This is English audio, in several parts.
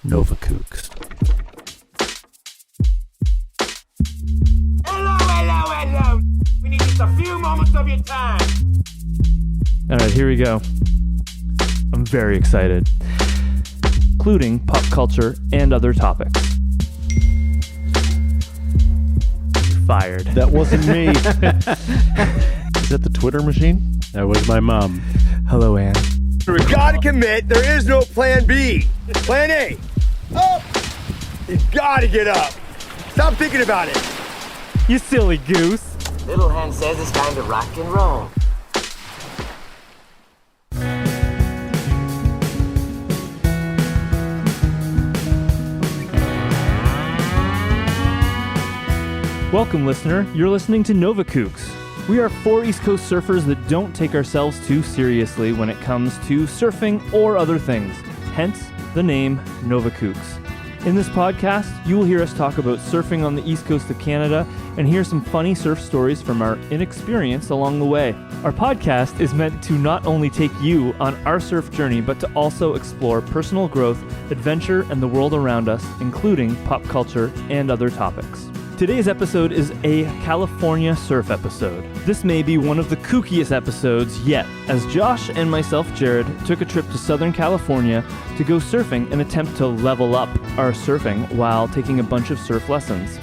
Nova Kooks. Hello. We need just a few moments of your time. All right, here we go. I'm very excited, including pop culture and other topics. You're fired. That wasn't me. Is that the Twitter machine? That was my mom. Hello, Anne. We gotta commit. There is no plan B. Plan A. Up. You gotta get up. Stop thinking about it. You silly goose. Little Hen says it's time to rock and roll. Welcome, listener. You're listening to Nova Kooks. We are four East Coast surfers that don't take ourselves too seriously when it comes to surfing or other things. Hence, the name Nova Kooks. In this podcast, you will hear us talk about surfing on the East Coast of Canada and hear some funny surf stories from our inexperience along the way. Our podcast is meant to not only take you on our surf journey, but to also explore personal growth, adventure, and the world around us, including pop culture and other topics. Today's episode is a California surf episode. This may be one of the kookiest episodes yet, as Josh and myself, Jared, took a trip to Southern California to go surfing and attempt to level up our surfing while taking a bunch of surf lessons.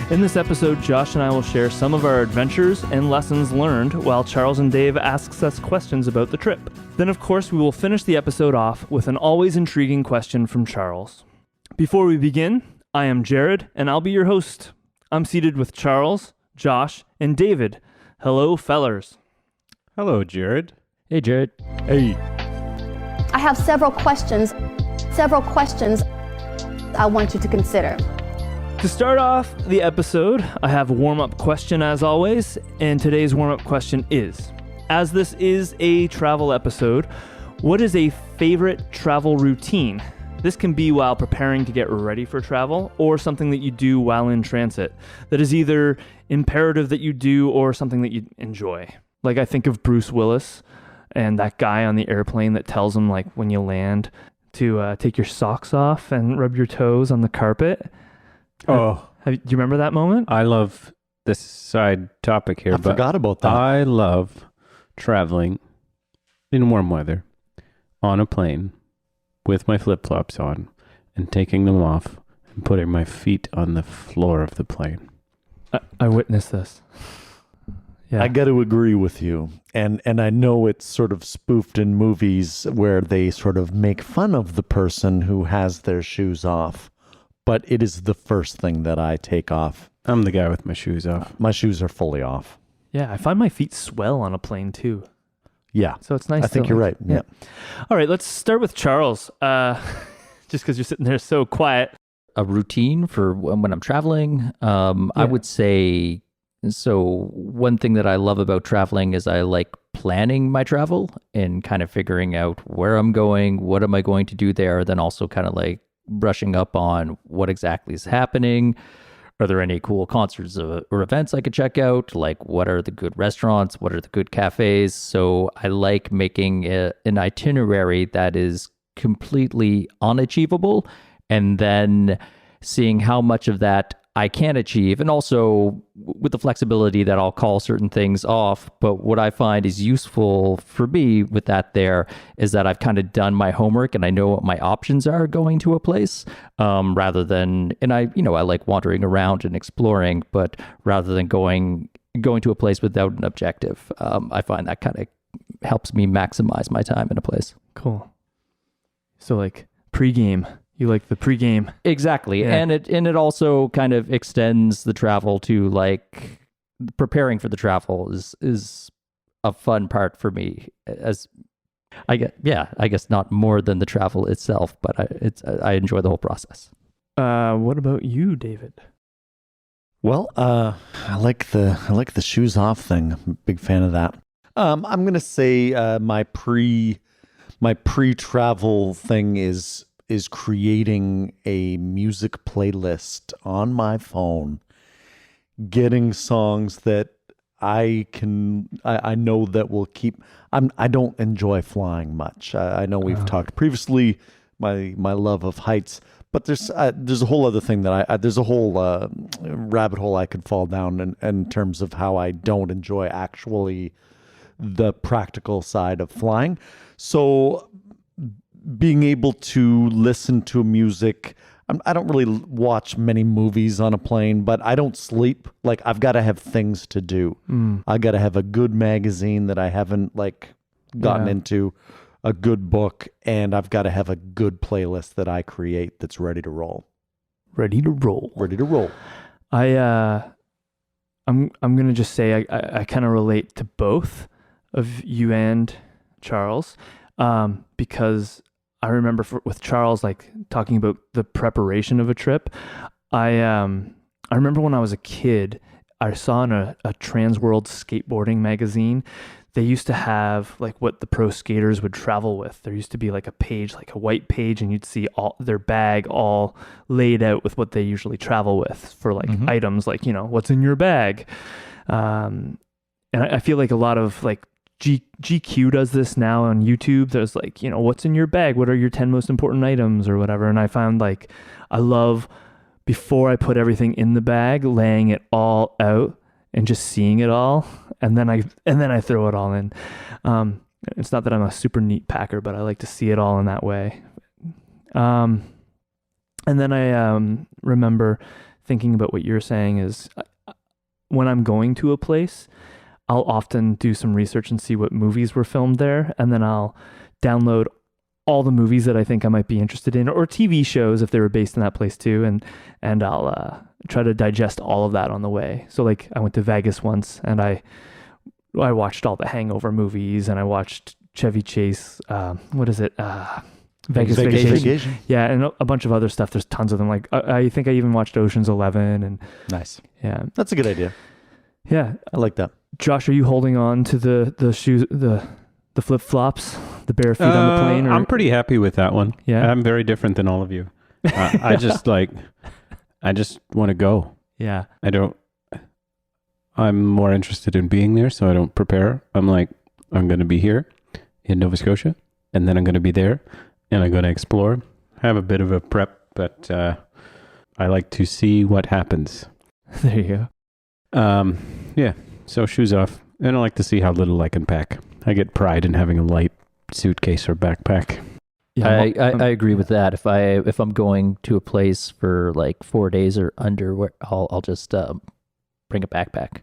In this episode, Josh and I will share some of our adventures and lessons learned while Charles and Dave asks us questions about the trip. Then, of course, we will finish the episode off with an always intriguing question from Charles. Before we begin, I am Jared, and I'll be your host. I'm seated with Charles, Josh, and David. Hello, fellers. Hello, Jared. Hey, Jared. Hey. I have several questions I want you to consider. To start off the episode, I have a warm-up question as always, and today's warm-up question is, as this is a travel episode, what is a favorite travel routine? This can be while preparing to get ready for travel or something that you do while in transit that is either imperative that you do or something that you enjoy. Like I think of Bruce Willis and that guy on the airplane that tells him like when you land to take your socks off and rub your toes on the carpet. Do you remember that moment? I love this side topic here, I but forgot about that. I love traveling in warm weather on a plane with my flip-flops on and taking them off and putting my feet on the floor of the plane. I witnessed this. Yeah. I got to agree with you. And I know it's sort of spoofed in movies where they sort of make fun of the person who has their shoes off. But it is the first thing that I take off. I'm the guy with my shoes off. My shoes are fully off. Yeah, I find my feet swell on a plane too. Yeah. So it's nice. I think you're right. Yeah. All right, let's start with Charles. Just because you're sitting there so quiet. A routine for when I'm traveling. I would say, so one thing that I love about traveling is I like planning my travel and kind of figuring out where I'm going, what am I going to do there, then also kind of like brushing up on what exactly is happening. Are there any cool concerts or events I could check out? Like, what are the good restaurants? What are the good cafes? So I like making an itinerary that is completely unachievable and then seeing how much of that I can achieve, and also with the flexibility that I'll call certain things off. But what I find is useful for me with that there is that I've kind of done my homework and I know what my options are going to a place, rather than, and I like wandering around and exploring, but rather than going to a place without an objective, I find that kind of helps me maximize my time in a place. Cool. So like pregame. You like the pregame. Exactly. Yeah. And it also kind of extends the travel to like preparing for the travel is a fun part for me, as I guess not more than the travel itself, but I enjoy the whole process. What about you, David? Well, I like the shoes off thing. I'm a big fan of that. I'm going to say my pre-travel thing is creating a music playlist on my phone, getting songs that I know that will keep. I don't enjoy flying much. I know we've talked previously my love of heights, But there's a whole other thing that there's a whole rabbit hole I could fall down in terms of how I don't enjoy actually the practical side of flying. So being able to listen to music, I don't really watch many movies on a plane, but I don't sleep. Like, I've got to have things to do. I got to have a good magazine that I haven't gotten into, a good book, and I've got to have a good playlist that I create that's ready to roll. Ready to roll. Ready to roll. I'm gonna just say I kind of relate to both of you and Charles, because I remember with Charles, like, talking about the preparation of a trip. I remember when I was a kid, I saw in a Transworld skateboarding magazine, they used to have like what the pro skaters would travel with. There used to be like a page, like a white page, and you'd see all their bag all laid out with what they usually travel with for like items, like, what's in your bag. And I feel like a lot of like GQ does this now on YouTube. There's like, what's in your bag? What are your 10 most important items or whatever? And I found like, I love, before I put everything in the bag, laying it all out and just seeing it all. And then I throw it all in. It's not that I'm a super neat packer, but I like to see it all in that way. And then I remember thinking about what you're saying is, when I'm going to a place, I'll often do some research and see what movies were filmed there, and then I'll download all the movies that I think I might be interested in, or TV shows if they were based in that place too, and I'll try to digest all of that on the way. So like, I went to Vegas once, and I watched all the Hangover movies, and I watched Chevy Chase. What is it? Vegas Vacation. Yeah, and a bunch of other stuff. There's tons of them. Like, I think I even watched Ocean's 11. And nice. Yeah, that's a good idea. Yeah, I like that. Josh, are you holding on to the shoes, the flip flops, the bare feet on the plane? Or? I'm pretty happy with that one. Yeah, I'm very different than all of you. I just want to go. Yeah, I'm more interested in being there, so I don't prepare. I'm like, I'm going to be here in Nova Scotia, and then I'm going to be there, and I'm going to explore. Have a bit of a prep, but I like to see what happens. There you go. Yeah, so shoes off. And I like to see how little I can pack. I get pride in having a light suitcase or backpack. Yeah, I agree with that. If I'm going to a place for like 4 days or under, I'll just bring a backpack.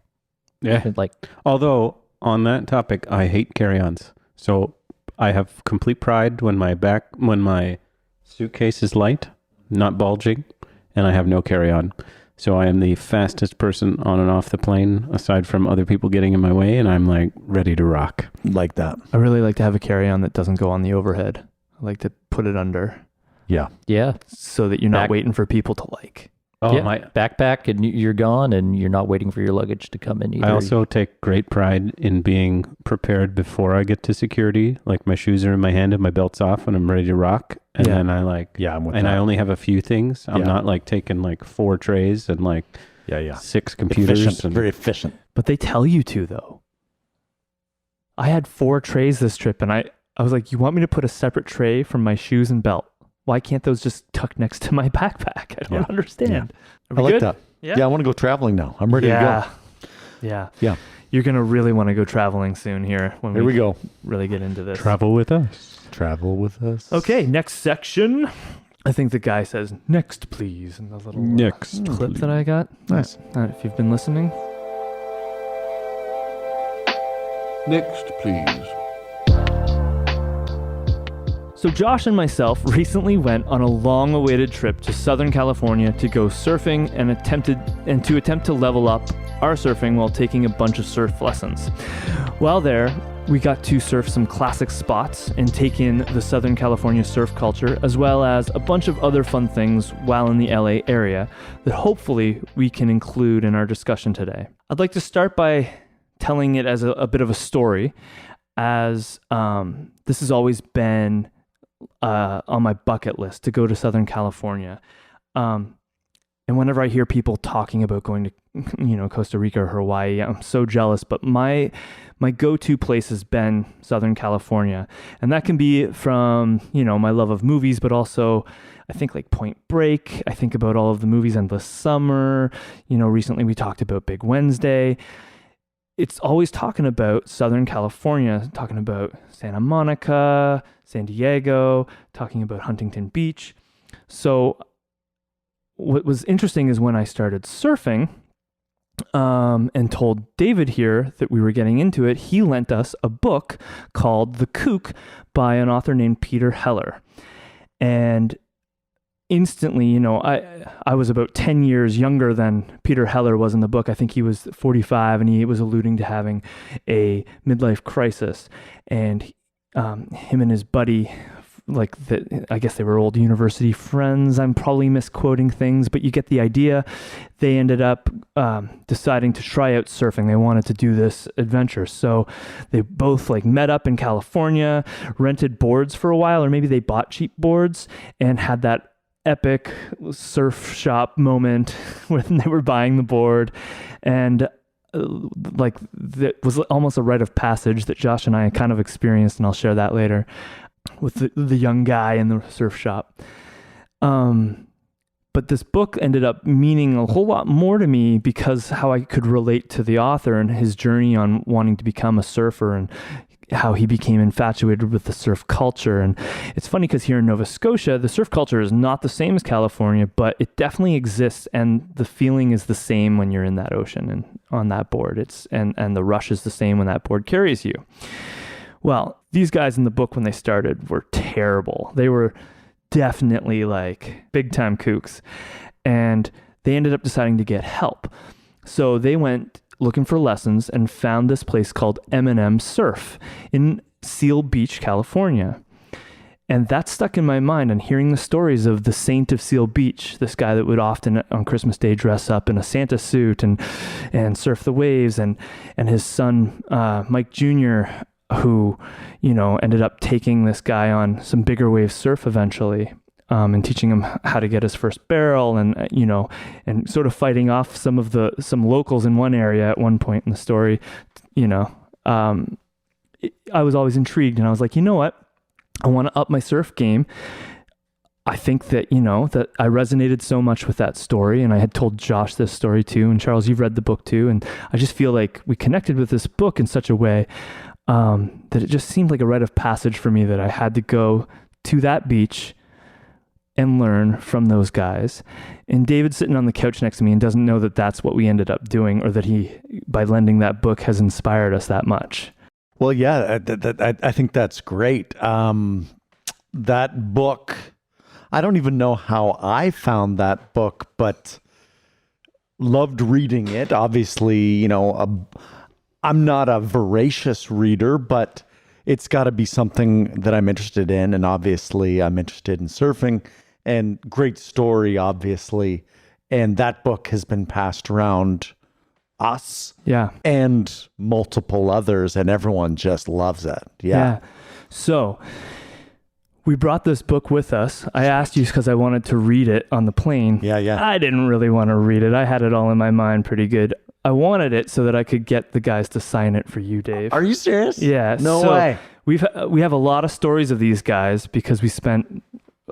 Yeah. And although on that topic, I hate carry-ons. So I have complete pride when my suitcase is light, not bulging, and I have no carry-on. So I am the fastest person on and off the plane, aside from other people getting in my way, and I'm like ready to rock. Like that. I really like to have a carry-on that doesn't go on the overhead. I like to put it under. Yeah. Yeah. So that you're not waiting for people to like. Oh, yeah, my backpack, and you're gone, and you're not waiting for your luggage to come in either. I also take great pride in being prepared before I get to security. Like, my shoes are in my hand and my belt's off, and I'm ready to rock. And then I I'm with and that. I only have a few things. I'm not like taking like 4 trays and like 6 computers. Efficient, very efficient. But they tell you to, though. I had 4 trays this trip, and I was like, you want me to put a separate tray from my shoes and belt? Why can't those just tuck next to my backpack? I don't understand. I like good? that. Yeah, I want to go traveling now. I'm ready to go. Yeah. You're going to really want to go traveling soon here. When Here we go. Really get into this. Travel with us. Travel with us. Okay, next section. I think the guy says, next, please. And the little next clip that I got. Nice. If you've been listening. Next, please. So Josh and myself recently went on a long-awaited trip to Southern California to go surfing and to attempt to level up our surfing while taking a bunch of surf lessons. While there, we got to surf some classic spots and take in the Southern California surf culture, as well as a bunch of other fun things while in the LA area that hopefully we can include in our discussion today. I'd like to start by telling it as a bit of a story, as this has always been on my bucket list to go to Southern California. And whenever I hear people talking about going Costa Rica or Hawaii. I'm so jealous, but my go-to place has been Southern California. And that can be from, my love of movies, but also I think like Point Break. I think about all of the movies Endless Summer. Recently we talked about Big Wednesday. It's always talking about Southern California, talking about Santa Monica, San Diego, talking about Huntington Beach. So what was interesting is when I started surfing, and told David here that we were getting into it, he lent us a book called The Kook by an author named Peter Heller. And instantly, I was about 10 years younger than Peter Heller was in the book. I think he was 45 and he was alluding to having a midlife crisis. And him and his buddy, I guess they were old university friends. I'm probably misquoting things, but you get the idea. They ended up deciding to try out surfing. They wanted to do this adventure. So they both met up in California, rented boards for a while, or maybe they bought cheap boards and had that epic surf shop moment when they were buying the board. And that was almost a rite of passage that Josh and I kind of experienced, and I'll share that later, with the young guy in the surf shop. But this book ended up meaning a whole lot more to me because how I could relate to the author and his journey on wanting to become a surfer and how he became infatuated with the surf culture. And it's funny because here in Nova Scotia, the surf culture is not the same as California, but it definitely exists. And the feeling is the same when you're in that ocean and on that board. And the rush is the same when that board carries you. Well, these guys in the book, when they started, were terrible. They were definitely big time kooks. And they ended up deciding to get help. So they went looking for lessons and found this place called M&M Surf in Seal Beach, California. And that stuck in my mind, and hearing the stories of the Saint of Seal Beach, this guy that would often on Christmas Day dress up in a Santa suit and surf the waves, and his son, Mike Jr., who, ended up taking this guy on some bigger wave surf eventually, and teaching him how to get his first barrel, and and sort of fighting off some locals in one area at one point in the story. I was always intrigued, and I was like, you know what? I want to up my surf game. I think that, that I resonated so much with that story, and I had told Josh this story too, and Charles, you've read the book too, and I just feel like we connected with this book in such a way that it just seemed like a rite of passage for me that I had to go to that beach and learn from those guys. And David's sitting on the couch next to me and doesn't know that that's what we ended up doing, or that he, by lending that book, has inspired us that much. Well, yeah, I think that's great. That book, I don't even know how I found that book, but loved reading it. Obviously, I'm not a voracious reader, but it's got to be something that I'm interested in. And obviously, I'm interested in surfing, and great story, obviously. And that book has been passed around us, and multiple others, and everyone just loves it. Yeah. So we brought this book with us. I asked you because I wanted to read it on the plane. Yeah. I didn't really want to read it. I had it all in my mind pretty good. I wanted it so that I could get the guys to sign it for you, Dave. Are you serious? Yeah. No way. We have a lot of stories of these guys because we spent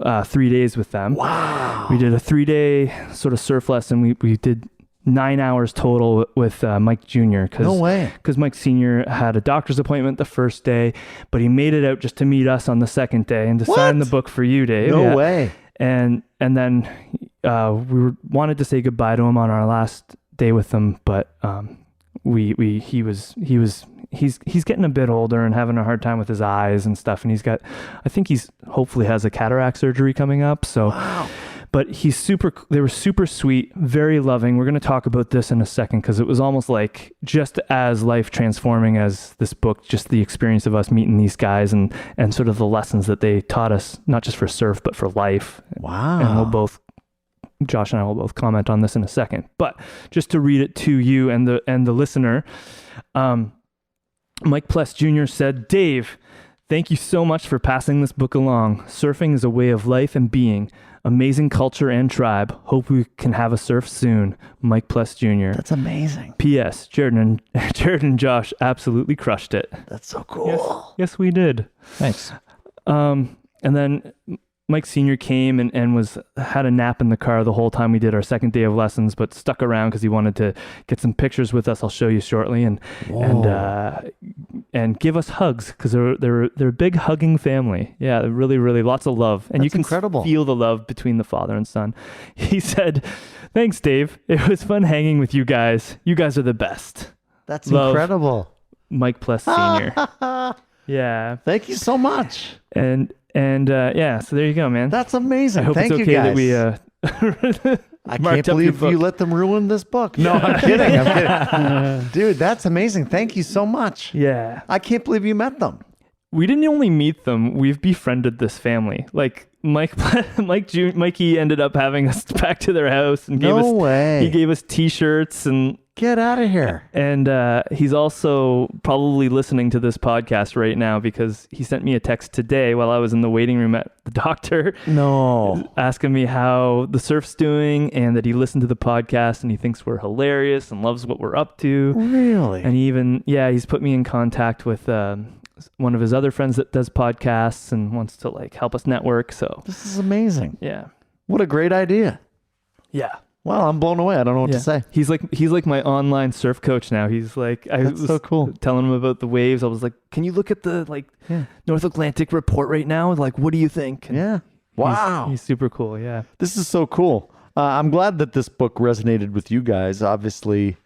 3 days with them. Wow. We did a 3-day sort of surf lesson. We did 9 hours total with Mike Jr. No way. Because Mike Sr. had a doctor's appointment the first day, but he made it out just to meet us on the second day and to sign the book for you, Dave. No way. And then wanted to say goodbye to him on our last day with him, but he's getting a bit older and having a hard time with his eyes and stuff, and I think he's hopefully has a cataract surgery coming up. So wow. But they were super sweet, very loving. We're going to talk about this in a second because it was almost like just as life transforming as this book, just the experience of us meeting these guys and sort of the lessons that they taught us, not just for surf, but for life. Wow. And Josh and I will both comment on this in a second, but just to read it to you and the listener, Mike Pless Jr. said, "Dave, Thank you so much for passing this book along. Surfing is a way of life and being. Amazing culture and tribe. Hope we can have a surf soon. Mike Pless Jr. That's amazing. P.S. Jared and Josh absolutely crushed it. That's so cool. Yes, we did. Thanks. And then Mike Sr. came and had a nap in the car the whole time we did our second day of lessons, but stuck around because he wanted to get some pictures with us. I'll show you shortly, and give us hugs because they're a big hugging family. Yeah, really, really lots of love, and That's you can incredible. feel the love between the father and son. He said, "Thanks, Dave. It was fun hanging with you guys. You guys are the best." That's Love. Incredible. Mike Pless Sr. Yeah, Thank you so much. and so there you go, man. That's amazing. I hope Thank it's you okay guys. that we I marked can't up your believe book. you let them ruin this book. No, I'm kidding. I'm kidding. Dude, that's amazing. Thank you so much. Yeah. I can't believe you met them. We didn't only meet them, we've befriended this family. Like Mikey ended up having us back to their house and No way. he gave us t-shirts and Get out of here. he's also probably listening to this podcast right now because he sent me a text today while I was in the waiting room at the doctor. No. Asking me how the surf's doing and that he listened to the podcast and he thinks we're hilarious and loves what we're up to. Really? And he's put me in contact with one of his other friends that does podcasts and wants to like help us network. So This is amazing. yeah. What a great idea. Yeah. Wow, I'm blown away. I don't know what to say. He's like my online surf coach now. He's like, I That's was so cool. telling him about the waves. I was like, can you look at the North Atlantic report right now? Like, what do you think? And Yeah. Wow. He's super cool. Yeah. This is so cool. I'm glad that this book resonated with you guys. Obviously,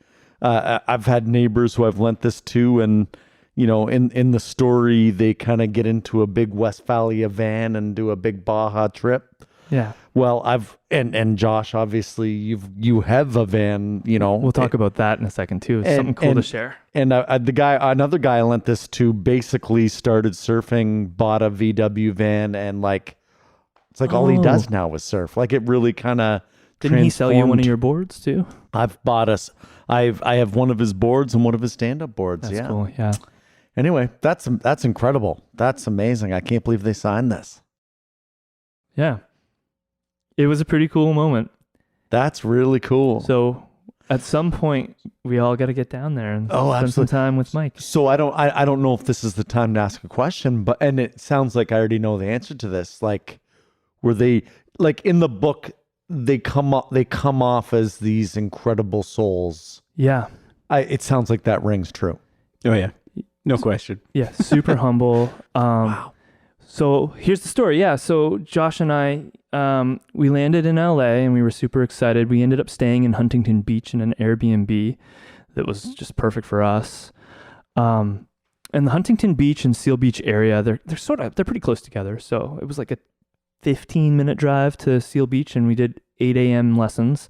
I've had neighbors who I've lent this to, and in the story, they kind of get into a big Westphalia van and do a big Baja trip. Yeah. Well, and Josh, obviously, you have a van. We'll talk about that in a second too. It's something cool to share. And another guy I lent this to, basically started surfing, bought a VW van, and it's like all he does now is surf. Like it really kind of. Didn't he sell you one of your boards too? I have one of his boards and one of his stand-up boards. That's yeah. cool. Yeah. Anyway, that's incredible. That's amazing. I can't believe they signed this. Yeah. It was a pretty cool moment. That's really cool. So at some point we all got to get down there and spend some absolutely. time with Mike. So I don't know if this is the time to ask a question, and it sounds like I already know the answer to this. Like, were they in the book? They come off as these incredible souls. Yeah. It sounds like that rings true. Oh yeah, no question. Yeah. Super humble. Wow. So here's the story. Yeah. So Josh and I, we landed in LA and we were super excited. We ended up staying in Huntington Beach in an Airbnb that was just perfect for us. And the Huntington Beach and Seal Beach area, they're pretty close together. So it was like a 15-minute drive to Seal Beach, and we did 8 a.m. lessons.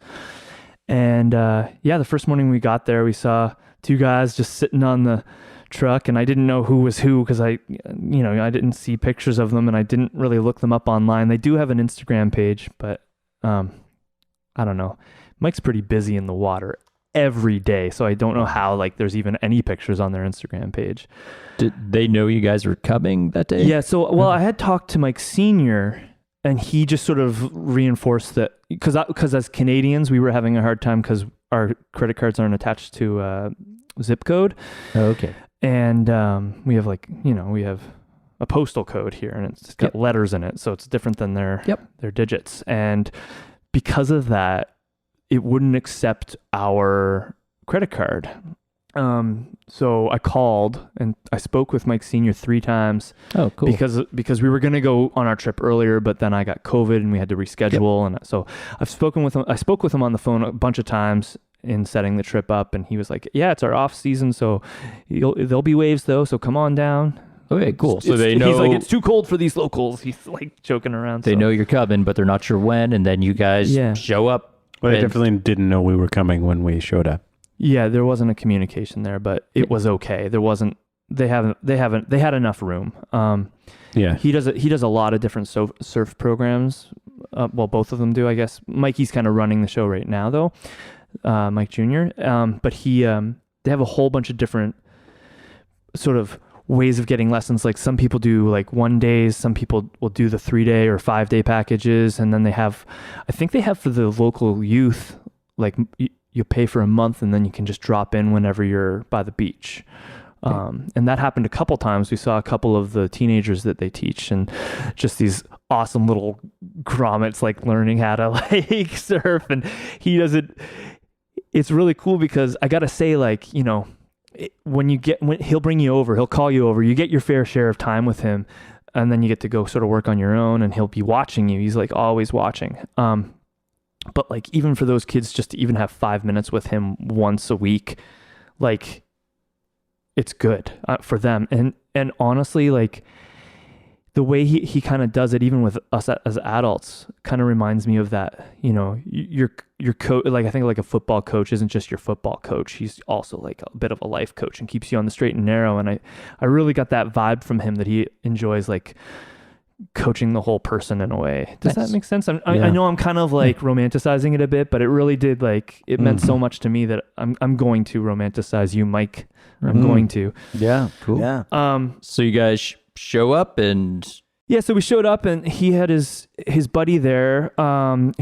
And the first morning we got there, we saw two guys just sitting on the truck, and I didn't know who was who because I didn't see pictures of them, and I didn't really look them up online. They do have an Instagram page, but I don't know. Mike's pretty busy in the water every day, so I don't know how there's even any pictures on their Instagram page. Did they know you guys were coming that day? Yeah, so I had talked to Mike Sr., and he just sort of reinforced that because as Canadians, we were having a hard time because our credit cards aren't attached to zip code. Oh, okay. And we have we have a postal code here, and it's got letters in it, so it's different than their digits. And because of that, it wouldn't accept our credit card. So I called and I spoke with Mike Sr. 3 times. Oh, cool. Because we were going to go on our trip earlier, but then I got COVID and we had to reschedule. And so I spoke with him on the phone a bunch of times in setting the trip up. And he was like, yeah, it's our off season. So there'll be waves though. So come on down. Okay, cool. So they know. He's like, it's too cold for these locals. He's like joking around. They know you're coming, but they're not sure when. And then you guys show up. Well, they definitely didn't know we were coming when we showed up. Yeah, there wasn't a communication there, but it was okay. There wasn't. They had enough room. Yeah. He does a lot of different surf programs. Well, both of them do, I guess. Mikey's kind of running the show right now, though. Mike Jr. But they have a whole bunch of different sort of ways of getting lessons. Like some people do like 1 day, some people will do the 3-day or 5-day packages. And then I think they have for the local youth, like you pay for a month and then you can just drop in whenever you're by the beach. And that happened a couple times. We saw a couple of the teenagers that they teach and just these awesome little grommets like learning how to like surf, and he does it. It's really cool because I gotta say, like, you know, when he'll bring you over, he'll call you over, you get your fair share of time with him, and then you get to go sort of work on your own, and he'll be watching you. He's like always watching. But like even for those kids, just to even have 5 minutes with him once a week, like it's good for them. And honestly, like the way he kind of does it, even with us as adults, kind of reminds me of that, you know, your coach, like I think like a football coach isn't just your football coach. He's also like a bit of a life coach and keeps you on the straight and narrow. And I really got that vibe from him that he enjoys like coaching the whole person in a way. Does that make sense? I know I'm kind of like romanticizing it a bit, but it really did, like, it meant so much to me that I'm going to romanticize you, Mike. I'm going to. Yeah. Cool. Yeah. So you guys show up and... Yeah, so we showed up and he had his buddy there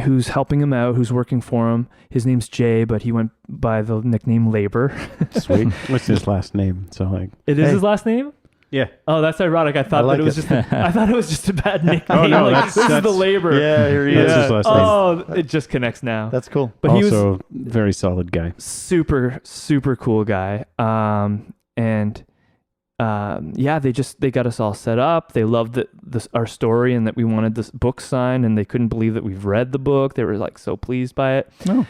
who's helping him out, who's working for him. His name's Jay, but he went by the nickname Labor. Sweet. What's his last name? So like... It is his last name? Yeah. Oh, that's ironic. I thought that it was just I thought it was just a bad nickname. Oh, no, like, this is the Labor. Yeah, here he is. That's his last name. Oh, it just connects now. That's cool. But also, he was very solid guy. super, super cool guy. They got us all set up. They loved our story and that we wanted this book signed, and they couldn't believe that we've read the book. They were like so pleased by it. Oh.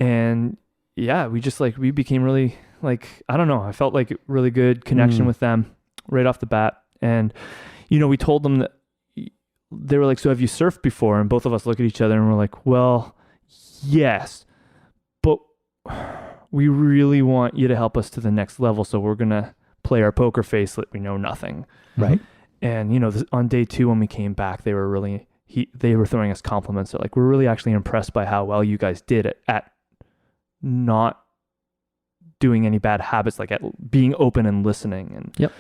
And yeah, we became really, like, I don't know, I felt like really good connection with them right off the bat. And, you know, we told them that they were like, so have you surfed before? And both of us look at each other and we're like, well, yes, but we really want you to help us to the next level. So we're going to play our poker face that we know nothing. Right. And, you know, on day 2, when we came back, they were really, they were throwing us compliments. They're like, we're really actually impressed by how well you guys did it at not doing any bad habits, like at being open and listening. And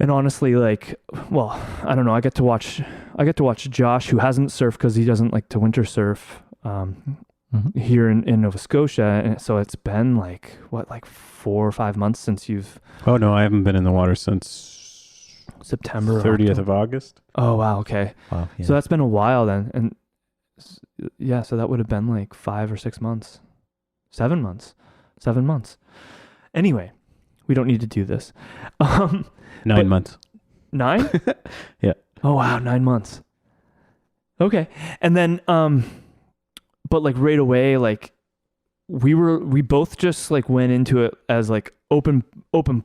and honestly, like, well, I don't know, I get to watch Josh, who hasn't surfed because he doesn't like to winter surf here in Nova Scotia. And so it's been like 4 or 5 months since you've... Oh no, I haven't been in the water since September 30th of August. Oh wow, okay. Wow, yeah. So that's been a while then. And yeah, so that would have been like 5 or 6 months. 7 months. Anyway, we don't need to do this. 9 months. 9? Yeah. Oh wow, 9 months. Okay. And then but like right away, like we both just like went into it as like open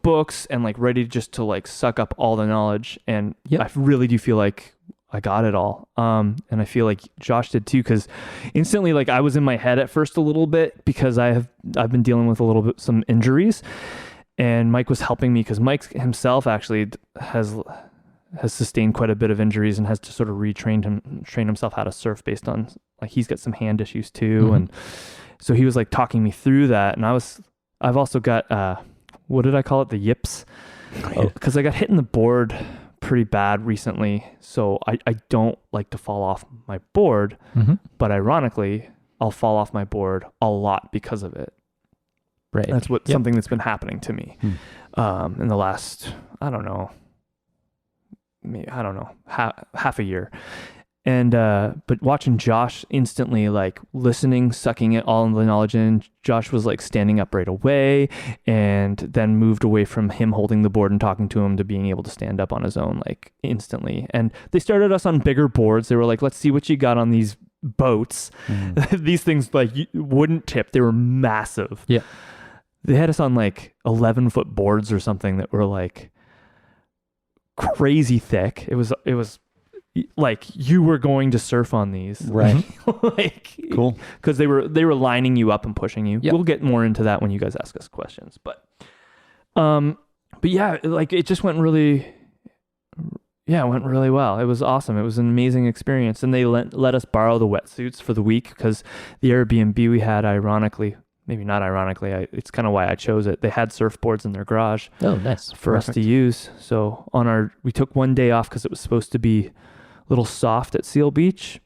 books and like ready just to like suck up all the knowledge. And I really do feel like I got it all. And I feel like Josh did too, because instantly, like, I was in my head at first a little bit because I've been dealing with some injuries, and Mike was helping me because Mike himself actually has sustained quite a bit of injuries and has to sort of train himself how to surf based on, like, he's got some hand issues too. And so he was like talking me through that. And I've also got, what did I call it? The yips. Because I got hit in the board pretty bad recently, so I don't like to fall off my board, but ironically I'll fall off my board a lot because of it. Right. That's something that's been happening to me in the last half a year. And but watching Josh instantly, like, listening, sucking it all in the knowledge in, Josh was like standing up right away, and then moved away from him holding the board and talking to him to being able to stand up on his own, like, instantly. And they started us on bigger boards. They were like, let's see what you got on these boats. These things, like, wouldn't tip. They were massive. Yeah. They had us on like 11-foot boards or something that were like crazy thick. It was like you were going to surf on these, right? Like, cool, because they were lining you up and pushing you. We'll get more into that when you guys ask us questions, but yeah, like, it just went really well. It was awesome. It was an amazing experience, and they let us borrow the wetsuits for the week because the Airbnb we had, ironically, maybe not ironically, it's kind of why I chose it. They had surfboards in their garage Oh, nice. for us to use. So we took one day off because it was supposed to be a little soft at Seal Beach.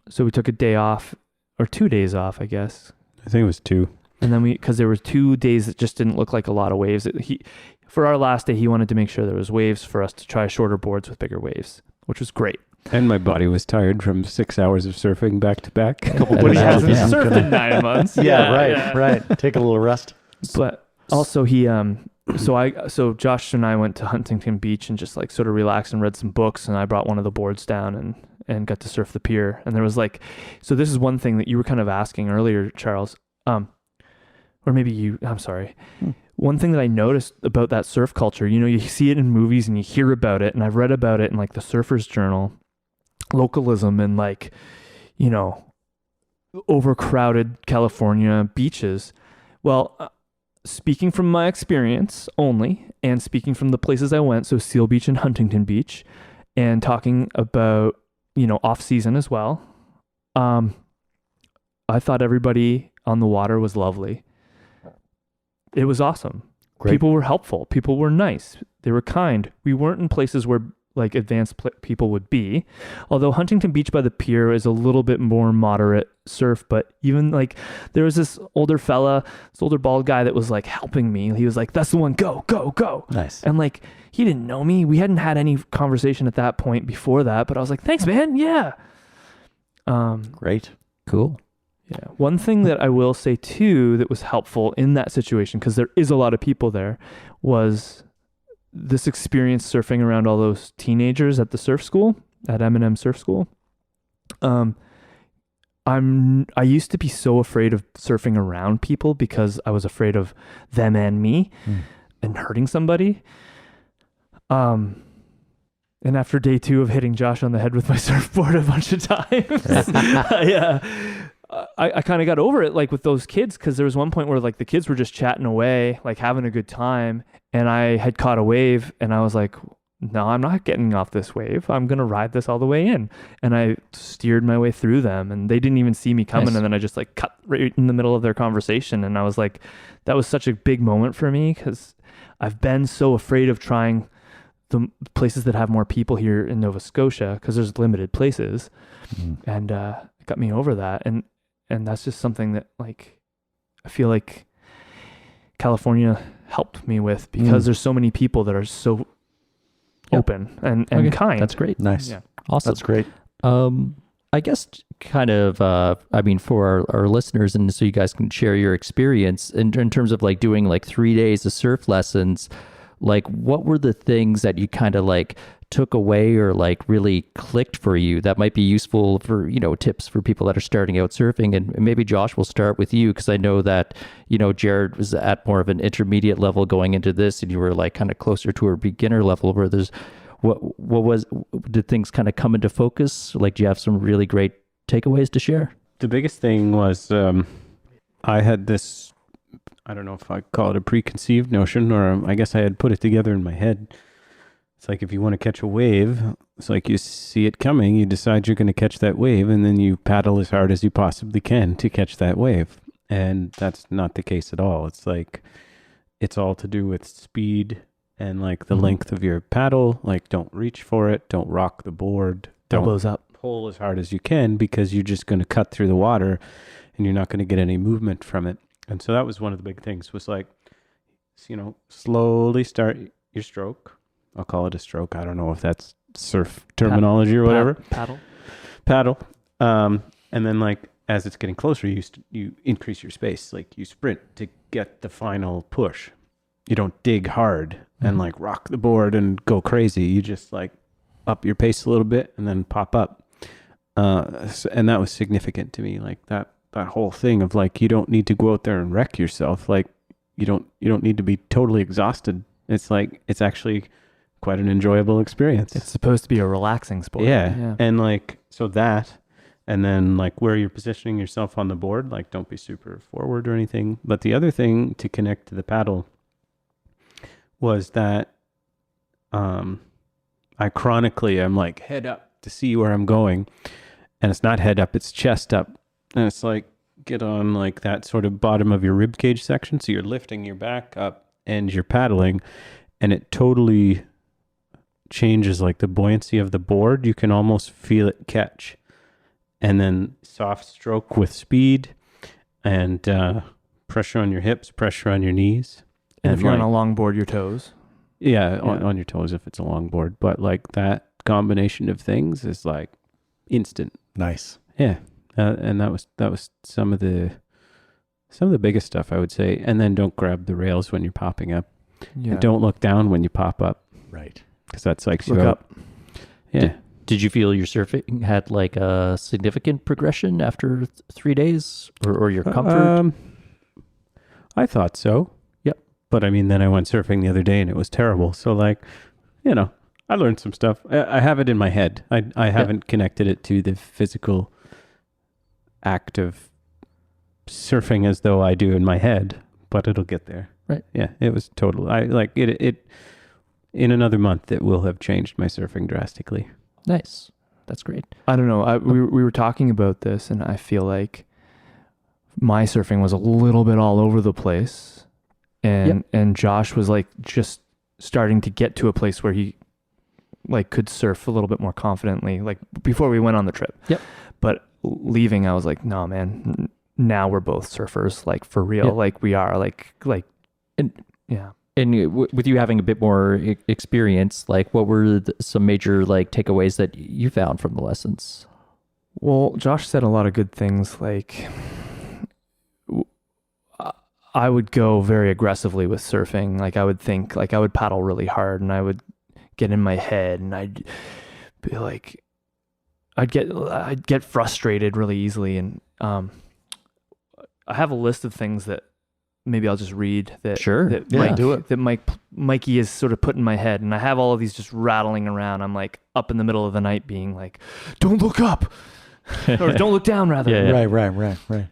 So we took a day off, or 2 days off, I guess. I think it was 2. And then because there were 2 days that just didn't look like a lot of waves. For our last day, he wanted to make sure there was waves for us to try shorter boards with bigger waves, which was great. And my body was tired from 6 hours of surfing back to back. But he hasn't surfed in 9 months. Right. Take a little rest. But also so Josh and I went to Huntington Beach and just like sort of relaxed and read some books, and I brought one of the boards down and got to surf the pier. And there was so this is one thing that you were kind of asking earlier, Charles, or maybe I'm sorry. One thing that I noticed about that surf culture, you see it in movies and you hear about it, and I've read about it in like the Surfer's Journal, localism and overcrowded California beaches. Well, speaking from my experience only, and speaking from the places I went, so Seal Beach and Huntington Beach, and talking about, off season as well, I thought everybody on the water was lovely. It was awesome. Great. People were helpful. People were nice. They were kind. We weren't in places where like advanced people would be. Although Huntington Beach by the pier is a little bit more moderate surf, but even like there was this older bald guy that was like helping me. He was like, "That's the one, go, go, go." Nice. And like, he didn't know me. We hadn't had any conversation at that point before that, but I was like, "Thanks, man. Yeah." Great. Cool. Yeah. One thing that I will say too that was helpful in that situation, because there is a lot of people there, was this experience surfing around all those teenagers at the surf school, at M&M Surf School. I used to be so afraid of surfing around people because I was afraid of them and me and hurting somebody. And after day 2 of hitting Josh on the head with my surfboard a bunch of times, I kind of got over it, like with those kids, because there was one point where like the kids were just chatting away, like having a good time, and I had caught a wave, and I was like, "No, I'm not getting off this wave. I'm gonna ride this all the way in." And I steered my way through them, and they didn't even see me coming. Nice. And then I just like cut right in the middle of their conversation, and I was like, that was such a big moment for me, because I've been so afraid of trying the places that have more people here in Nova Scotia, because there's limited places, and it got me over that. And that's just something that like I feel like California helped me with, because there's so many people that are so open and kind. That's great. Nice. Yeah. Awesome. That's great. I guess kind of, for our listeners, and so you guys can share your experience in terms of like doing like 3 days of surf lessons, like what were the things that you kind of like took away or like really clicked for you that might be useful for, tips for people that are starting out surfing? And maybe Josh, will start with you, because I know that, Jared was at more of an intermediate level going into this, and you were like kind of closer to a beginner level where there's, did things kind of come into focus? Like, do you have some really great takeaways to share? The biggest thing was I had this, I don't know if I call it a preconceived notion, or I guess I had put it together in my head. It's like if you want to catch a wave, it's like you see it coming, you decide you're going to catch that wave, and then you paddle as hard as you possibly can to catch that wave. And that's not the case at all. It's like, it's all to do with speed and like the length of your paddle. Like, don't reach for it, don't rock the board, don't elbows up, pull as hard as you can, because you're just going to cut through the water and you're not going to get any movement from it. And so that was one of the big things, was like, slowly start your stroke. I'll call it a stroke. I don't know if that's surf terminology or whatever. Paddle. And then like, as it's getting closer, you increase your space. Like, you sprint to get the final push. You don't dig hard and like rock the board and go crazy. You just like up your pace a little bit and then pop up. And that was significant to me. Like that whole thing of like, you don't need to go out there and wreck yourself. Like, you don't need to be totally exhausted. It's like, it's actually quite an enjoyable experience. It's supposed to be a relaxing sport. Yeah. And like, so that, and then like where you're positioning yourself on the board, like don't be super forward or anything. But the other thing to connect to the paddle was that chronically I'm like head up to see where I'm going, and it's not head up, it's chest up. And it's like get on like that sort of bottom of your rib cage section. So you're lifting your back up and you're paddling, and it totally changes like the buoyancy of the board. You can almost feel it catch, and then soft stroke with speed, and pressure on your hips, pressure on your knees. And if you're on a longboard, your toes. Yeah, on your toes if it's a longboard. But like that combination of things is like instant. Nice. Yeah, and that was some of the biggest stuff I would say. And then don't grab the rails when you're popping up. Yeah. And don't look down when you pop up. Right. Because that's like Look up. Yeah. Did you feel your surfing had like a significant progression after 3 days, or your comfort? I thought so. Yep. But I mean, then I went surfing the other day and it was terrible. So like, you know, I learned some stuff. I have it in my head. I haven't connected it to the physical act of surfing as though I do in my head, but it'll get there. Right. Yeah. It was total. I like it. In another month, it will have changed my surfing drastically. Nice. That's great. I don't know. We were talking about this, and I feel like my surfing was a little bit all over the place, and Josh was like just starting to get to a place where he like could surf a little bit more confidently, like before we went on the trip. Yep. But leaving, I was like, no, man. Now we're both surfers, like for real, Yep. like we are, like, And yeah. And with you having a bit more experience, like what were some major like takeaways that you found from the lessons? Well, Josh said a lot of good things. Like, I would go very aggressively with surfing. Like, I would think, like, I would paddle really hard, and I would get in my head, and I'd be like, I'd get frustrated really easily. And I have a list of things that maybe I'll just read that. Sure. That Yeah. Do it. that Mikey is sort of put in my head, and I have all of these just rattling around. I'm like up in the middle of the night being like, don't look up or don't look down rather. Yeah. Right.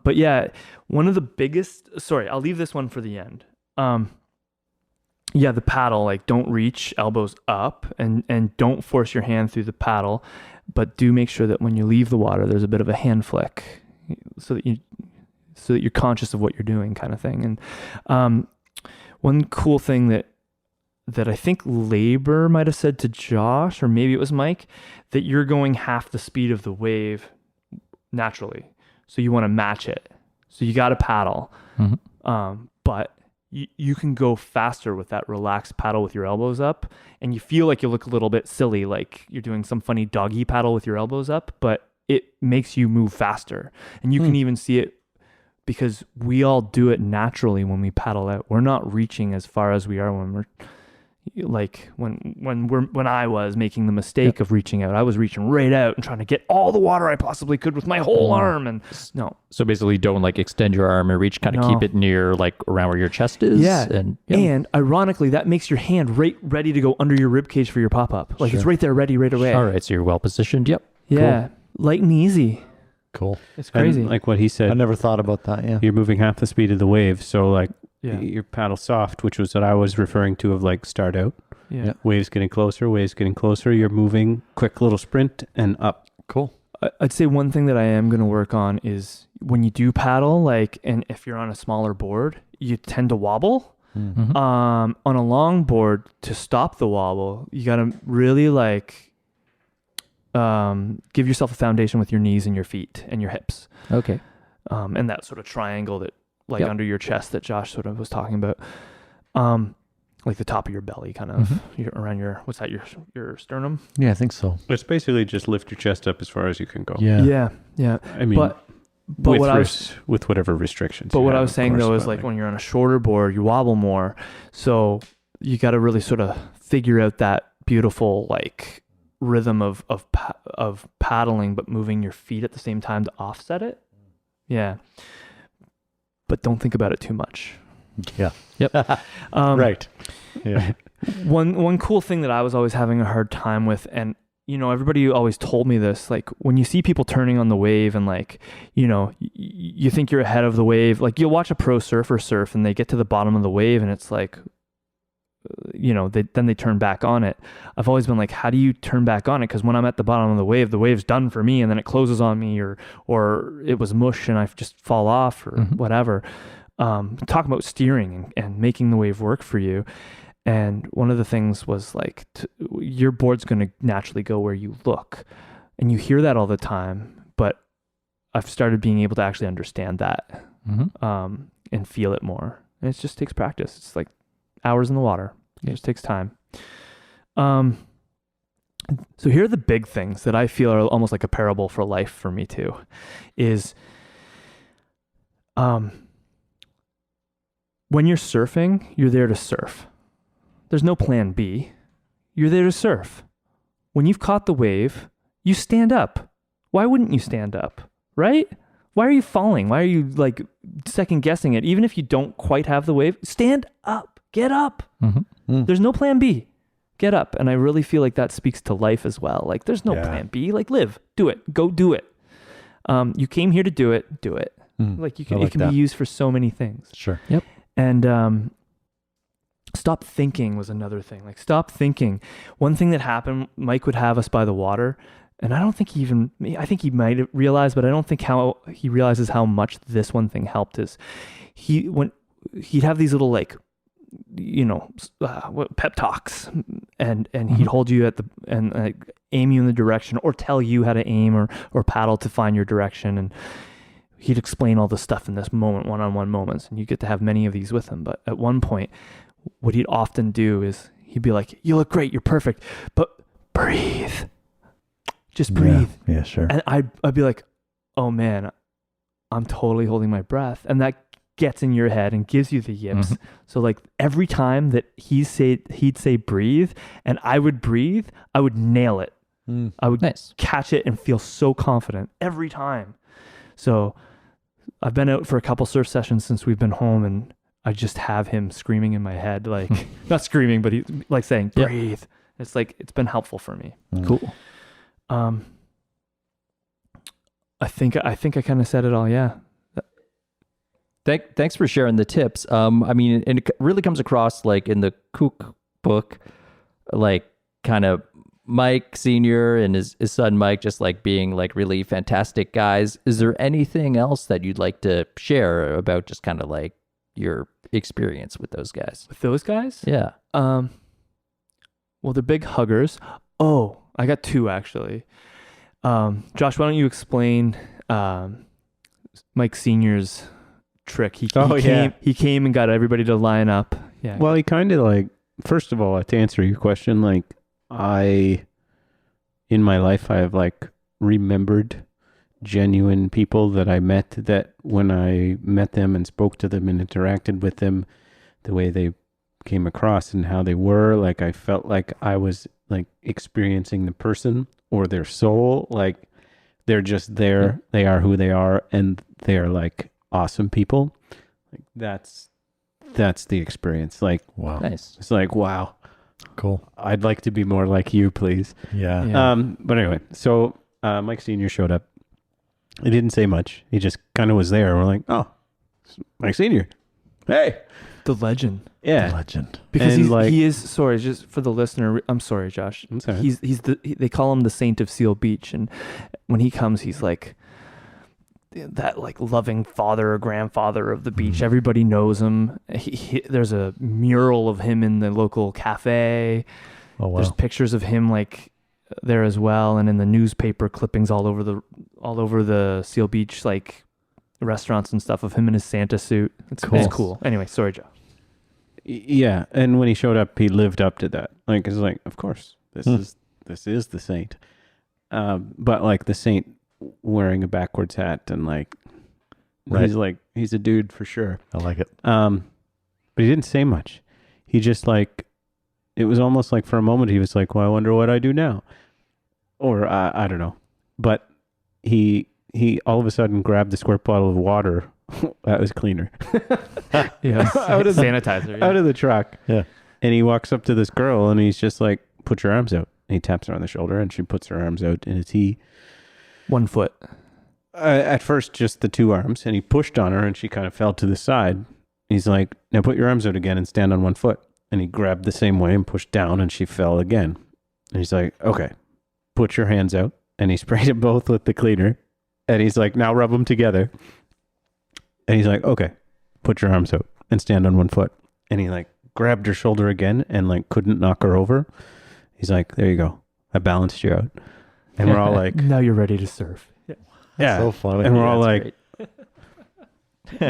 But yeah, one of the biggest, sorry, I'll leave this one for the end. Yeah, the paddle, like don't reach elbows up and don't force your hand through the paddle, but do make sure that when you leave the water, there's a bit of a hand flick so that you're conscious of what you're doing, kind of thing. And one cool thing that I think Labor might have said to Josh, or maybe it was Mike, that you're going half the speed of the wave naturally. So you want to match it. So you got to paddle. Mm-hmm. But you can go faster with that relaxed paddle with your elbows up, and you feel like you look a little bit silly, like you're doing some funny doggy paddle with your elbows up, but it makes you move faster. And you can even see it because we all do it naturally when we paddle out. We're not reaching as far as we are when we're like when I was making the mistake of reaching out. I was reaching right out and trying to get all the water I possibly could with my whole arm, and no. So basically don't like extend your arm and reach, kind of No. keep it near like around where your chest is. Yeah. And Ironically, that makes your hand ready to go under your rib cage for your pop-up. Like it's right there ready right away. all right. So you're well positioned. Yep. Yeah. Light and easy. Cool. It's crazy. And like what he said, I never thought about that. Yeah. you're moving half the speed of the wave. So like Yeah. your paddle soft, which was what I was referring to of like start out. Yeah. Waves getting closer, you're moving, quick little sprint and up. Cool. I'd say one thing that I am going to work on is when you do paddle, like, and if you're on a smaller board, you tend to wobble. Mm-hmm. On a long board, to stop the wobble, you got to really like give yourself a foundation with your knees and your feet and your hips. Okay. And that sort of triangle that like Yep. under your chest that Josh sort of was talking about. Like the top of your belly, kind of around your, what's that, your sternum? Yeah, I think so. It's basically just lift your chest up as far as you can go. Yeah. Yeah. I mean, But with, what I was, with whatever restrictions. but you what I have, was of saying course, though is but, like when you're on a shorter board, you wobble more. So you got to really sort of figure out that beautiful like rhythm of paddling, but moving your feet at the same time to offset it. Yeah. But don't think about it too much. Yeah. Yep. Right. Yeah. One cool thing that I was always having a hard time with, and you know, everybody always told me this, like when you see people turning on the wave and like, you know, you think you're ahead of the wave, like you'll watch a pro surfer surf and they get to the bottom of the wave and it's like, then they turn back on it. I've always been like, how do you turn back on it? Because when I'm at the bottom of the wave's done for me, and then it closes on me, or it was mush and I just fall off or whatever. Talk about steering and making the wave work for you. And one of the things was like, your board's going to naturally go where you look, and you hear that all the time. But I've started being able to actually understand that and feel it more. And it just takes practice. It's like hours in the water. It just takes time. So here are the big things that I feel are almost like a parable for life for me too, is when you're surfing, you're there to surf. There's no plan B. You're there to surf. When you've caught the wave, you stand up. Why wouldn't you stand up? Right? Why are you falling? Why are you like second guessing it? Even if you don't quite have the wave, stand up, get up. There's no plan B. Get up. And I really feel like that speaks to life as well. Like there's no plan B. Like live, do it, go do it. You came here to do it, do it. Like it can be used for so many things. Sure. Yep. And stop thinking was another thing. Like stop thinking. One thing that happened, Mike would have us by the water. And I don't think I think he might have realized, but I don't think how he realizes how much this one thing helped is he'd have these little like, pep talks and he'd hold you and aim you in the direction or tell you how to aim or paddle to find your direction. And he'd explain all the stuff in this one-on-one moments. And you get to have many of these with him. But at one point, what he'd often do is he'd be like, you look great, you're perfect, but breathe. Just breathe. Yeah, sure. And I'd be like, oh man, I'm totally holding my breath. And that gets in your head and gives you the yips. So like every time that he'd say breathe and I would breathe, I would nail it. I would catch it and feel so confident every time. So I've been out for a couple surf sessions since we've been home, and I just have him screaming in my head, like not screaming, but he's like saying breathe. It's like, it's been helpful for me. Cool. I think I kind of said it all. Yeah. Thanks for sharing the tips. I mean, and it really comes across like in the Kook book, like kind of Mike Sr. and his son Mike just like being like really fantastic guys. Is there anything else that you'd like to share about just kind of like your experience with those guys? With those guys? Yeah. Well, they're big huggers. Oh, I got two actually. Josh, why don't you explain Mike Sr.'s trick? He came and got everybody to line up. Yeah. Well, he kind of like, first of all, to answer your question, like in my life, I have like remembered genuine people that I met, that when I met them and spoke to them and interacted with them, the way they came across and how they were, like I felt like I was like experiencing the person or their soul. Like they're just there. They are who they are, and they are like awesome people. Like that's the experience. Like, wow. Nice. It's like, wow. Cool. I'd like to be more like you, please. Yeah. But anyway, so Mike Sr. showed up. He didn't say much. He just kind of was there. We're like, oh, Mike Sr. Hey. The legend. Yeah. The legend. Because And he is, sorry, just for the listener, I'm sorry, Josh. I'm sorry. They call him the Saint of Seal Beach. And when he comes, he's like that like loving father or grandfather of the beach. Everybody knows him. There's a mural of him in the local cafe. Oh, wow. There's pictures of him like there as well, and in the newspaper clippings all over the Seal Beach like restaurants and stuff of him in his Santa suit. It's cool. Anyway, sorry, Joe. Yeah, and when he showed up, he lived up to that. Like it's like, of course, this is the saint. But like the saint wearing a backwards hat and like, he's a dude for sure. I like it. But he didn't say much. He just like, it was almost like for a moment he was like, well, I wonder what I do now. Or I don't know. But he all of a sudden grabbed the squirt bottle of water. That was cleaner. Yeah. Out of the sanitizer. out of the truck. Yeah. And he walks up to this girl and he's just like, put your arms out. And he taps her on the shoulder and she puts her arms out in a T. 1 foot. At first, just the two arms. And he pushed on her and she kind of fell to the side. He's like, now put your arms out again and stand on 1 foot. And he grabbed the same way and pushed down, and she fell again. And he's like, okay, put your hands out. And he sprayed them both with the cleaner. And he's like, now rub them together. And he's like, okay, put your arms out and stand on one foot. And he like grabbed her shoulder again and like couldn't knock her over. He's like, there you go. I balanced you out. And we're all like, now you're ready to surf. yeah. So funny. And we're all That's like,